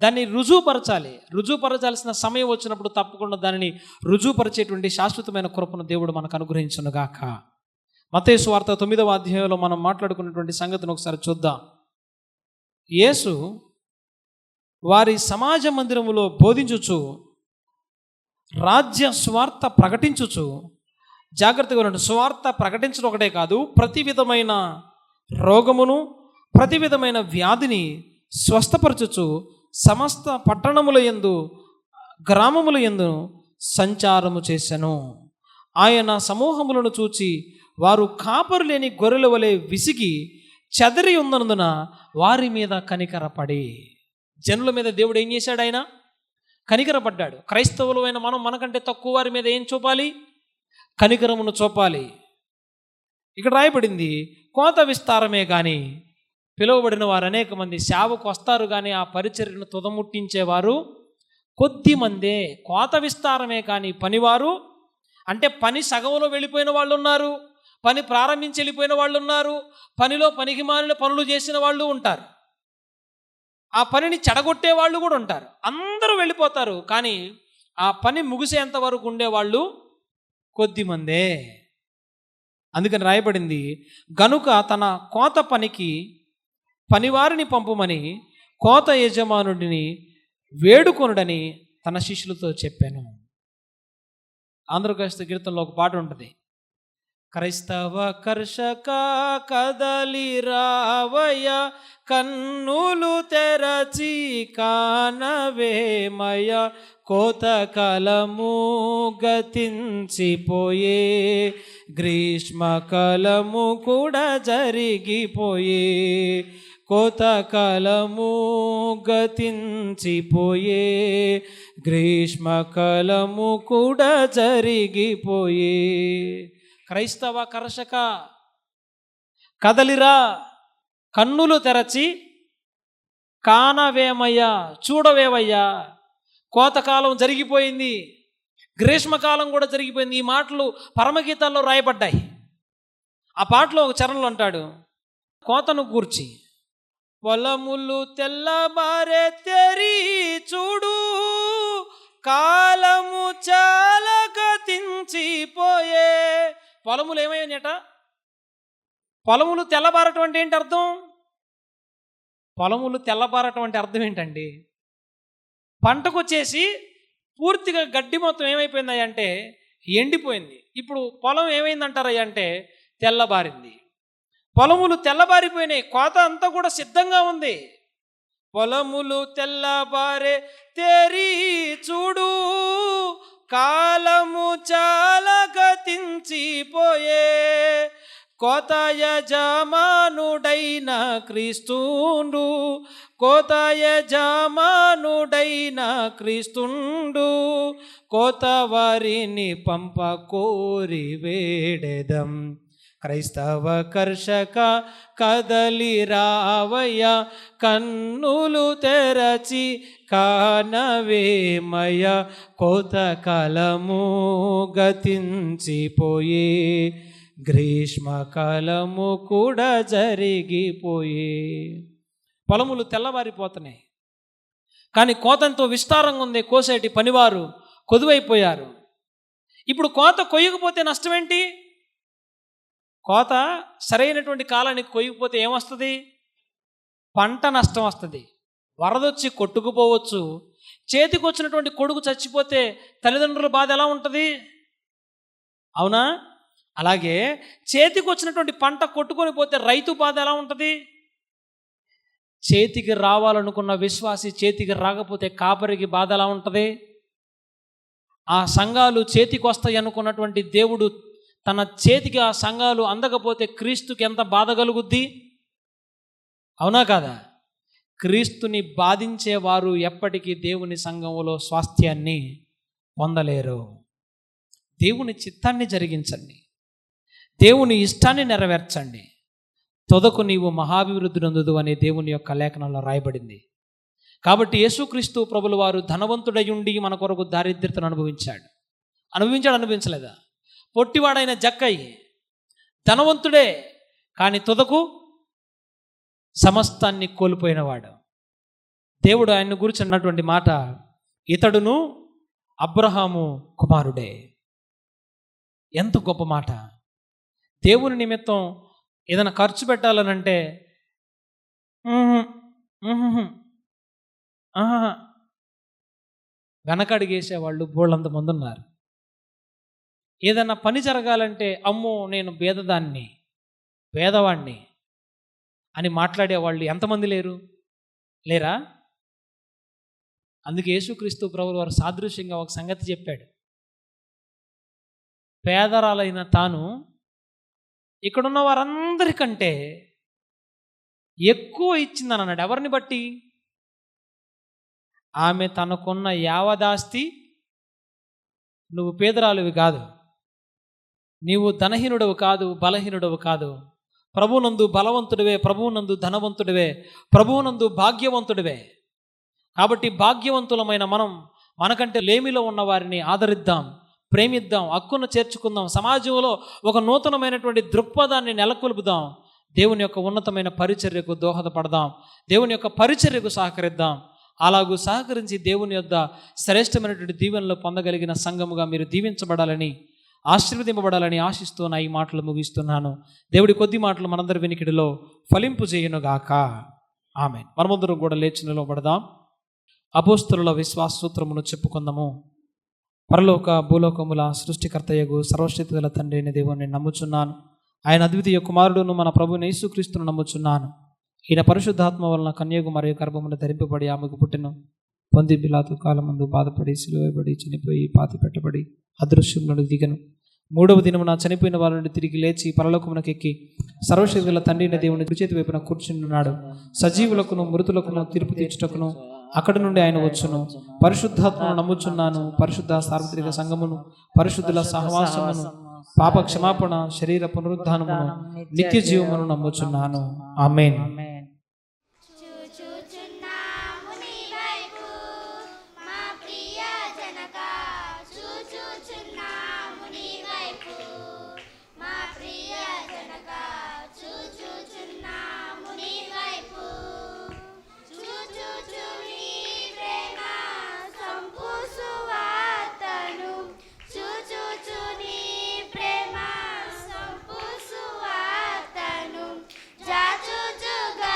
దాన్ని రుజువుపరచాలి. రుజువుపరచాల్సిన సమయం వచ్చినప్పుడు తప్పకుండా దానిని రుజువుపరిచేటువంటి శాశ్వతమైన కృపను దేవుడు మనకు అనుగ్రహించునుగాక. మత్తయి సువార్త 9వ అధ్యాయంలో మనం మాట్లాడుకున్నటువంటి సంగతిని ఒకసారి చూద్దాం. యేసు వారి సమాజ మందిరములో బోధించుచు, రాజ్య స్వార్థ ప్రకటించుచు, జాగ్రత్తగా ఉండండి, స్వార్థ ప్రకటించడం ఒకటే కాదు, ప్రతి విధమైన రోగమును, ప్రతి విధమైన వ్యాధిని స్వస్థపరచుచు సమస్త పట్టణముల యందు, గ్రామముల యందు సంచారము చేసెను. ఆయన సమూహములను చూచి వారు కాపరు లేని గొర్రెల వలె విసిగి చెదరి ఉన్నందున వారి మీద కనికరపడి. జనుల మీద దేవుడు ఏం చేశాడు? ఆయన కనికరపడ్డాడు. క్రైస్తవులమైన మనం మనకంటే తక్కువ వారి మీద ఏం చూపాలి? కనికరమును చూపాలి. ఇక్కడ రాయబడింది, కోత విస్తారమే కానీ పిలువబడిన వారు అనేక మంది, సేవకు వస్తారు కానీ ఆ పరిచర్యను తుదముట్టించేవారు కొద్ది మందే. కోత విస్తారమే కానీ పనివారు, అంటే పని సగంలో వెళ్ళిపోయిన వాళ్ళు ఉన్నారు, పని ప్రారంభించి వెళ్ళిపోయిన వాళ్ళు ఉన్నారు, పనిలో పనికి మాలిన పనులు చేసిన వాళ్ళు ఉంటారు, ఆ పనిని చెడగొట్టే వాళ్ళు కూడా ఉంటారు. అందరూ వెళ్ళిపోతారు, కానీ ఆ పని ముగిసేంత వరకు ఉండేవాళ్ళు కొద్దిమందే. అందుకని రాయబడింది, గనుక తన కోత పనికి పనివారిని పంపుమని కోత యజమానుడిని వేడుకొనుడని తన శిష్యులతో చెప్పాను. ఆంధ్రప్రదేశ్ కీర్తనలో ఒక పాట ఉంటుంది, క్రైస్తవ కర్షక కదలి రావయ, కన్నులు తెరచి కానవేమయ, కోతకాలము గతించిపోయే, గ్రీష్మకాలము కూడా జరిగిపోయే, కోతకాలము గతించిపోయే, గ్రీష్మకాలము కూడా జరిగిపోయే. క్రైస్తవ కర్షక కదలిరా, కన్నులు తెరచి కానవేమయ్యా, చూడవేవయ్యా, కోతకాలం జరిగిపోయింది, గ్రీష్మకాలం కూడా జరిగిపోయింది. ఈ మాటలు పరమగీతాల్లో రాయబడ్డాయి. ఆ పాటలో ఒక చరణంలో అంటాడు, కోతను గూర్చి, పొలములు తెల్లబారే తెరి చూడు, కాలము చాలా గతించిపోయే. పొలములు ఏమయ్యాయట? పొలములు తెల్లబారటం అంటే ఏంటి అర్థం? పొలములు తెల్లబారటం అంటే అర్థం ఏంటండి? పంటకు వచ్చేసి పూర్తిగా గడ్డి మొత్తం ఏమైపోయింది అంటే ఎండిపోయింది. ఇప్పుడు పొలం ఏమైందంటారయ్య అంటే తెల్లబారింది. పొలములు తెల్లబారిపోయినాయి, కోత అంతా కూడా సిద్ధంగా ఉంది. పొలములు తెల్లబారే తెరి చూడు, కాలము చాలా గతించిపోయే, కోత యజమానుడైన క్రీస్తుండు, కోత యజమానుడైన క్రీస్తుండు, కోత వారిని పంప కోరి వేడెదం. క్రైస్తవ కర్షక కదలి రావయ్య, కన్నులు తెరచి కానవేమయ, కోత కాలము గతించిపోయే, గ్రీష్మకాలము కూడా జరిగిపోయే. పొలములు తెల్లవారిపోతున్నాయి, కానీ కోతంతో విస్తారంగా ఉంది. కోసేటి పనివారు కొదువైపోయారు. ఇప్పుడు కోత కొయ్యకపోతే నష్టం ఏంటి? కోత సరైనటువంటి కాలానికి కొయ్యకపోతే ఏమొస్తుంది? పంట నష్టం వస్తుంది, వరదొచ్చి కొట్టుకుపోవచ్చు. చేతికి వచ్చినటువంటి కొడుకు చచ్చిపోతే తల్లిదండ్రుల బాధ ఎలా ఉంటుంది? అవునా? అలాగే చేతికి వచ్చినటువంటి పంట కొట్టుకొని పోతే రైతు బాధ ఎలా ఉంటుంది? చేతికి రావాలనుకున్న విశ్వాసి చేతికి రాకపోతే కాపరికి బాధ ఎలా ఉంటుంది? ఆ సంఘాలు చేతికి వస్తాయి అనుకున్నటువంటి దేవుడు తన చేతికి ఆ సంఘాలు అందకపోతే క్రీస్తుకి ఎంత బాధ కలుగుద్ది? అవునా కాదా? క్రీస్తుని బాధించేవారు ఎప్పటికీ దేవుని సంఘంలో స్వాస్థ్యాన్ని పొందలేరు. దేవుని చిత్తాన్ని జరిగించండి, దేవుని ఇష్టాన్ని నెరవేర్చండి, తొదకు నీవు మహాభివృద్ధి నొందుదు అని దేవుని యొక్క లేఖనంలో రాయబడింది. కాబట్టి యేసుక్రీస్తు ప్రభుల వారు ధనవంతుడయుండి మన కొరకు దారిద్ర్యతను అనుభవించలేదా? పొట్టివాడైన జక్కయ్య ధనవంతుడే, కానీ తుదకు సమస్తాన్ని కోల్పోయినవాడు. దేవుడు ఆయన గురించి అన్నటువంటి మాట, ఇతడును అబ్రహాము కుమారుడే. ఎంత గొప్ప మాట! దేవుని నిమిత్తం ఏదైనా ఖర్చు పెట్టాలనంటే వెనకడిగేసేవాళ్ళు బోళ్ళంత మంది ఉన్నారు. ఏదైనా పని జరగాలంటే అమ్మో నేను పేదవాణ్ణి అని మాట్లాడేవాళ్ళు ఎంతమంది లేరా? అందుకే యేసుక్రీస్తు ప్రభువు వారు సాదృశ్యంగా ఒక సంగతి చెప్పాడు. పేదరాలైన తాను ఇక్కడున్న వారందరికంటే ఎక్కువ ఇచ్చిందని అన్నాడు. ఎవరిని బట్టి? ఆమె తనకున్న యావదాస్తి, నువ్వు పేదరాలువి కాదు, నీవు ధనహీనుడవు కాదు, బలహీనుడవు కాదు, ప్రభువునందు బలవంతుడివే, ప్రభువునందు ధనవంతుడివే, ప్రభువునందు భాగ్యవంతుడివే. కాబట్టి భాగ్యవంతులమైన మనం మనకంటే లేమిలో ఉన్న వారిని ఆదరిద్దాం, ప్రేమిద్దాం, హక్కును చేర్చుకుందాం, సమాజంలో ఒక నూతనమైనటువంటి దృక్పథాన్ని నెలకొల్పుదాం, దేవుని యొక్క ఉన్నతమైన పరిచర్యకు దోహదపడదాం, దేవుని యొక్క పరిచర్యకు సహకరిద్దాం. అలాగూ సహకరించి దేవుని యొద్ద శ్రేష్టమైనటువంటి దీవెనలు పొందగలిగిన సంఘముగా మీరు దీవించబడాలని, ఆశీర్వదింపబడాలని ఆశిస్తూ నా ఈ మాటలు ముగిస్తున్నాను. దేవుడి కొద్ది మాటలు మనందరి వెనికిడిలో ఫలింపు చేయునుగాక. ఆమేన్. మనమందరం కూడా లేచి నిలబడదాం. అపోస్తలుల విశ్వాస సూత్రమును చెప్పుకుందాము. పరలోక భూలోకముల సృష్టికర్తయగు సర్వశక్తి గల తండ్రి అయిన దేవుని నమ్ముచున్నాను. ఆయన అద్వితీయ కుమారుడును మన ప్రభువైన యేసుక్రీస్తును నమ్ముచున్నాను. ఈయన పరిశుద్ధాత్మ వలన కన్యకు మరియు గర్భమును ధరింపబడి ఆమెకు పుట్టెను. పొంది పిలాతు కాలమందు బాధపడి సిలువబడి చనిపోయి పాతి పెట్టబడి అదృశ్యములను దిగను. 3వ దినమున చనిపోయిన వారి నుండి తిరిగి లేచి పరలోకమునకెక్కి సర్వశక్తి గల తండ్రి అయిన దేవుని కుడిచేతి వైపున కూర్చున్నాడు. సజీవులకును మృతులకును తీర్పు తీర్చుటకును అక్కడి నుండి ఆయన వచ్చును. పరిశుద్ధాత్మను నమ్ముచున్నాను. పరిశుద్ధ సార్వత్రిక సంఘమును, పరిశుద్ధుల సహవాసమును, పాప క్షమాపణ, శరీర పునరుద్ధానమును, నిత్య జీవమును నమ్ముచున్నాను. ఆమేన్. చూచుచున్నాము నీ వైపు మా ప్రియ జనక, చూచుచున్నాము నీ వైపు మా ప్రియ జనక, చూచుచున్నాము నీ వైపు, చూచుచు నీ ప్రేమ సంపు సువార్తను, చూచుచు నీ ప్రేమ సంపు సువార్తను, జాచుచుగా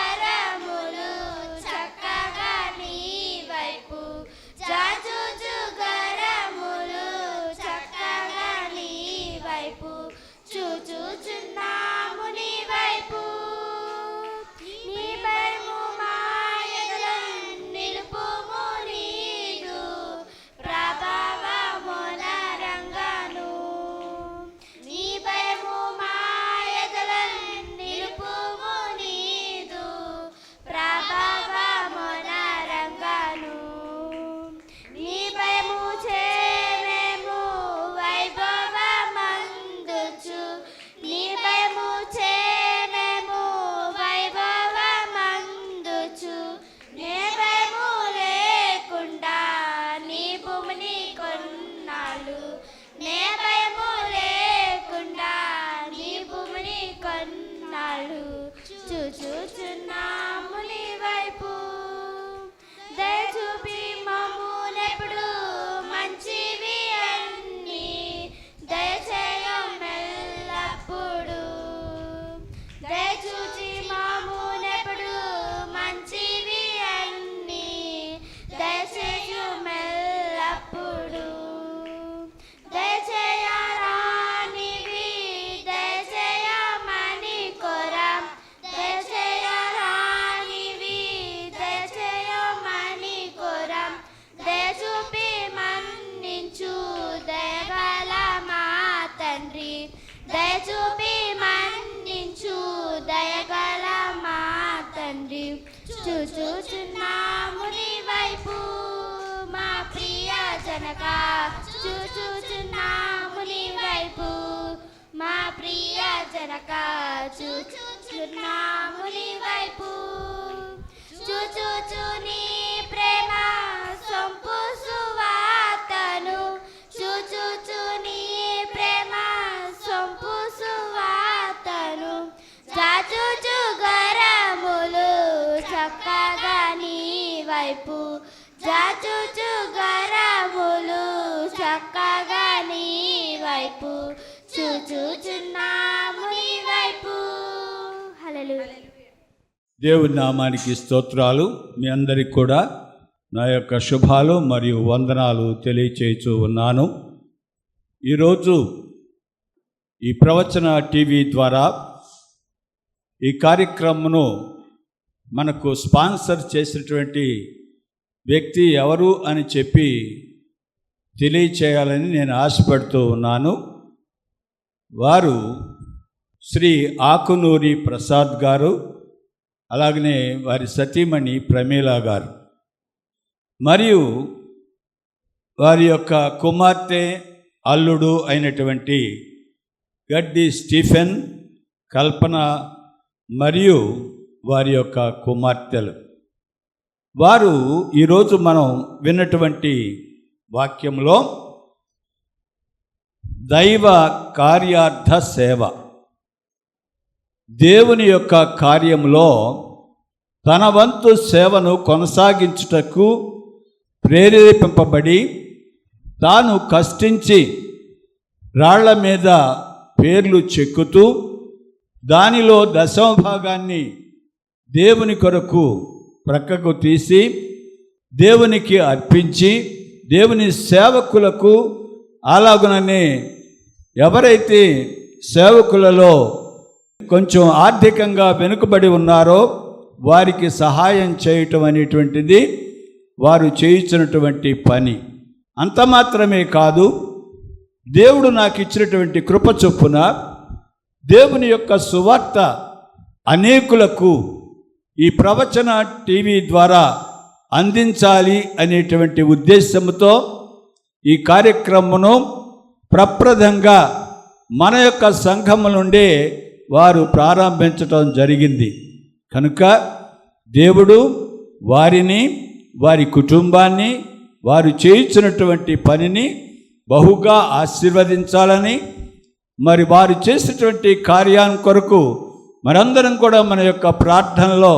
దయచూపి మన్నించు దయగల మా తండ్రి. చూచుచున్నాము నీ వైపు మా ప్రియ జనక, చూచుచున్నాము నీ వైపు మా ప్రియ జనక, చూచుచున్నాము నీ వైపు. చూచుచు నీ ప్రేమ సొంపు సువార్తను, చూచుచు నీ ప్రేమ సొంపు సువార్తను, చాచుచు గరములు చక్కగా నీ వైపు, చాచుచు గరములు చక్కగా నీ వైపు, చూచుచున్నాము నీ వైపు. హల్లెలూయా. దేవుని నామానికి స్తోత్రాలు. మీ అందరికి కూడా నా యొక్క శుభాలు మరియు వందనాలు తెలియచేస్తూ ఉన్నాను. ఈరోజు ఈ ప్రవచన టీవీ ద్వారా ఈ కార్యక్రమమును మనకు స్పాన్సర్ చేసినటువంటి వ్యక్తి ఎవరు అని చెప్పి తెలియచేయాలని నేను ఆశపడుతూ ఉన్నాను. వారు శ్రీ ఆకునూరి ప్రసాద్ గారు, అలాగనే వారి సతీమణి ప్రమీల గారు, మరియు వారి యొక్క కుమార్తె అల్లుడు అయినటువంటి గడ్డి స్టీఫెన్, కల్పన మరియు వారి యొక్క కుమార్తెలు. వారు ఈరోజు మనం విన్నటువంటి వాక్యంలో దైవ కార్యార్థ సేవ, దేవుని యొక్క కార్యంలో తన వంతు సేవను కొనసాగించుటకు ప్రేరేపింపబడి తాను కష్టించి రాళ్ల మీద పేర్లు చెక్కుతూ దానిలో 10వ భాగాన్ని దేవుని కొరకు ప్రక్కకు తీసి దేవునికి అర్పించి దేవుని సేవకులకు, అలాగుననే ఎవరైతే సేవకులలో కొంచెం ఆర్థికంగా వెనుకబడి ఉన్నారో వారికి సహాయం చేయటం అనేటువంటిది వారు చేయించినటువంటి పని. అంత మాత్రమే కాదు, దేవుడు నాకు ఇచ్చినటువంటి కృప చొప్పున దేవుని యొక్క సువార్త అనేకులకు ఈ ప్రవచన టీవీ ద్వారా అందించాలి అనేటువంటి ఉద్దేశంతో ఈ కార్యక్రమమును ప్రప్రదంగా మన యొక్క సంఘము నుండే వారు ప్రారంభించటం జరిగింది. కనుక దేవుడు వారిని, వారి కుటుంబాన్ని, వారు చేయించినటువంటి పనిని బహుగా ఆశీర్వదించాలని, మరి వారు చేసినటువంటి కార్యాన్ని కొరకు మనందరం కూడా మన యొక్క ప్రార్థనలో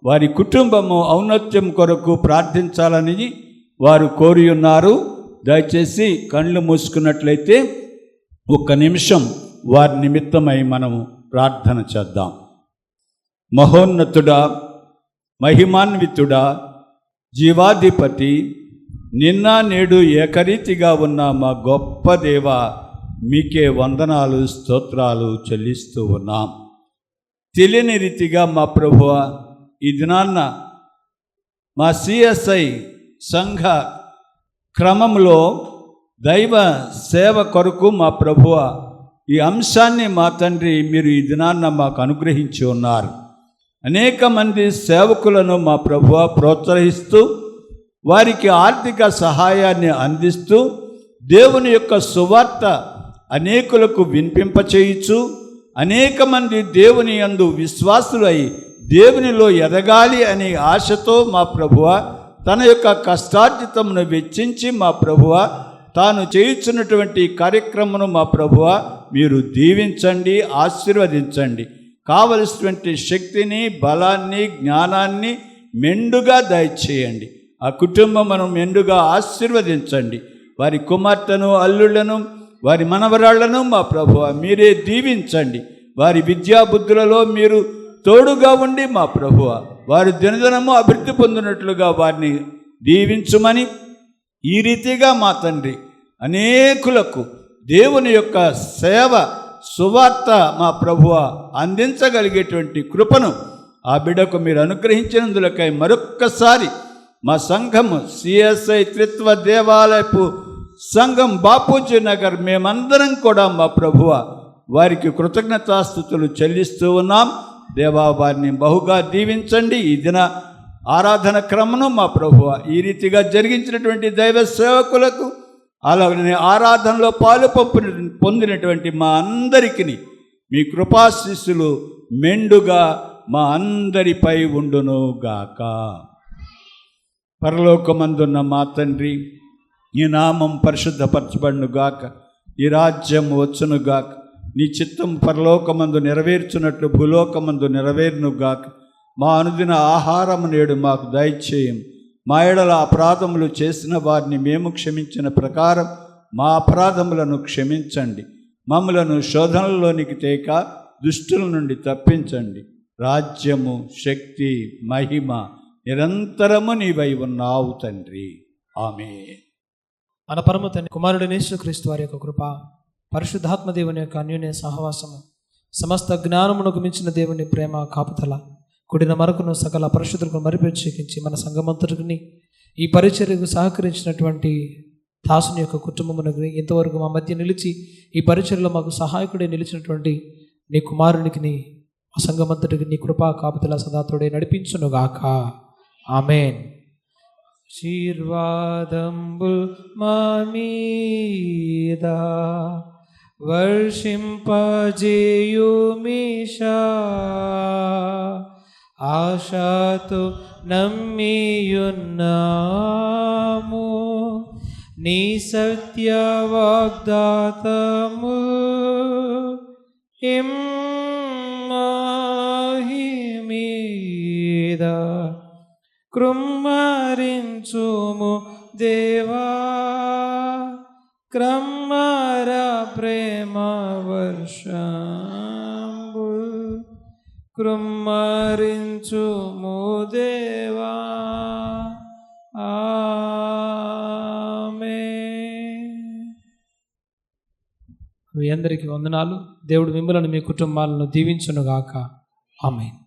వారి కుటుంబము ఔన్నత్యం కొరకు ప్రార్థించాలని వారు కోరి ఉన్నారు. దయచేసి కళ్ళు మూసుకున్నట్లయితే 1 నిమిషం వారి నిమిత్తమై మనము ప్రార్థన చేద్దాం. మహోన్నతుడా, మహిమాన్వితుడా, జీవాధిపతి, నిన్న నేడు ఏకరీతిగా ఉన్న మా గొప్ప దేవ, మీకే వందనాలు స్తోత్రాలు చెల్లిస్తూ ఉన్నాం. తెలియని రీతిగా మా ప్రభువ ఈ దినాన్న మా సిఎస్ఐ సంఘ క్రమంలో దైవ సేవ కొరకు మా ప్రభువ ఈ అంశాన్ని మా తండ్రి మీరు ఈ దినాన్న మాకు అనుగ్రహించి ఉన్నారు. అనేక మంది సేవకులను మా ప్రభువ ప్రోత్సహిస్తూ వారికి ఆర్థిక సహాయాన్ని అందిస్తూ దేవుని యొక్క సువార్త అనేకులకు వినిపింపచేయచ్చు, అనేక మంది దేవుని యందు విశ్వాసులై దేవునిలో ఎదగాలి అనే ఆశతో మా ప్రభువ తన యొక్క కష్టార్జితమును వెచ్చించి మా ప్రభువ తాను చేయుచున్నటువంటి కార్యక్రమను మా ప్రభువ మీరు దీవించండి, ఆశీర్వదించండి. కావలసినటువంటి శక్తిని, బలాన్ని, జ్ఞానాన్ని మెండుగా దయచేయండి. ఆ కుటుంబమును మెండుగా ఆశీర్వదించండి. వారి కుమార్తెను, అల్లుళ్లను, వారి మనవరాళ్లను మా ప్రభువ మీరే దీవించండి. వారి విద్యాబుద్ధులలో మీరు తోడుగా ఉండి మా ప్రభువ వారు దినదినము అభివృద్ధి పొందినట్లుగా వారిని దీవించుమని, ఈ రీతిగా మా తండ్రి అనేకులకు దేవుని యొక్క సేవ సువార్త మా ప్రభువ అందించగలిగేటువంటి కృపను ఆ బిడ్డకు మీరు అనుగ్రహించినందులకై మరొక్కసారి మా సంఘము సిఎస్ఐ త్రిత్వ దేవాలయపు సంఘం బాపూజీ నగర్ మేమందరం కూడా మా ప్రభువ వారికి కృతజ్ఞతాస్తుతులు చెల్లిస్తూ ఉన్నాం. దేవా, వారిని బహుగా దీవించండి. ఈ దిన ఆరాధన క్రమను మా ప్రభువ ఈ రీతిగా జరిగించినటువంటి దైవ సేవకులకు, అలాగనే ఆరాధనలో పాలు పొందినటువంటి మా అందరికీ మీ కృపాశీస్సులు మెండుగా మా అందరిపై ఉండును గాక. పరలోకమందున్న మా తండ్రి, నీ నామం పరిశుద్ధపరచబడును గాక, నీ రాజ్యం వచ్చును గాక, నీ చిత్తం పరలోకమందు నెరవేర్చున్నట్లు భూలోకమందు నెరవేరును గాక. మా అనుదిన ఆహారం నేడు మాకు దయచేయం. మా ఎడల అపరాధములు చేసిన వారిని మేము క్షమించిన ప్రకారం మా అపరాధములను క్షమించండి. మమ్ములను శోధనలోనికి తేక దుష్టుల నుండి తప్పించండి. రాజ్యము, శక్తి, మహిమ నిరంతరము నీవై ఉన్నావు తండ్రి. ఆమేన్. మన పరమ తండ్రి కుమారుడు యేసుక్రీస్తు వారి యొక్క కృప, పరిశుద్ధాత్మ దేవుని యొక్క అన్యోన్య సహవాసము, సమస్త జ్ఞానమునకు మించిన దేవుని ప్రేమ కాపుతల, కూడిన మరకును సకల పరిశుద్ధులకు మరిపెచ్చేకించి మన సంఘమంతటిని ఈ పరిచర్యకు సహకరించినటువంటి దాసుని యొక్క కుటుంబమునకు ఇంతవరకు మా మధ్య నిలిచి ఈ పరిచర్యలో మాకు సహాయకుడే నిలిచినటువంటి నీ కుమారునికి మా సంఘమంతటికి నీ కృపా కాపుతల సదాతోడే నడిపించునుగాక. ఆమేన్. ఆశీర్వాదంబుల్ మా మీద వర్షింపజేయుమీషా, ఆశతో నమ్మియున్నాము నీ సత్య వాగ్దాతము. మీద కృమ్మరించుము దేవా, క్రమ్మర ప్రేమ వర్షంబు కృమ్మరించుము దేవా. ఆమేన్. మీ అందరికీ వందనాలు. దేవుడు మిమ్మల్ని మీ కుటుంబాలను దీవించునుగాక. ఆమేన్.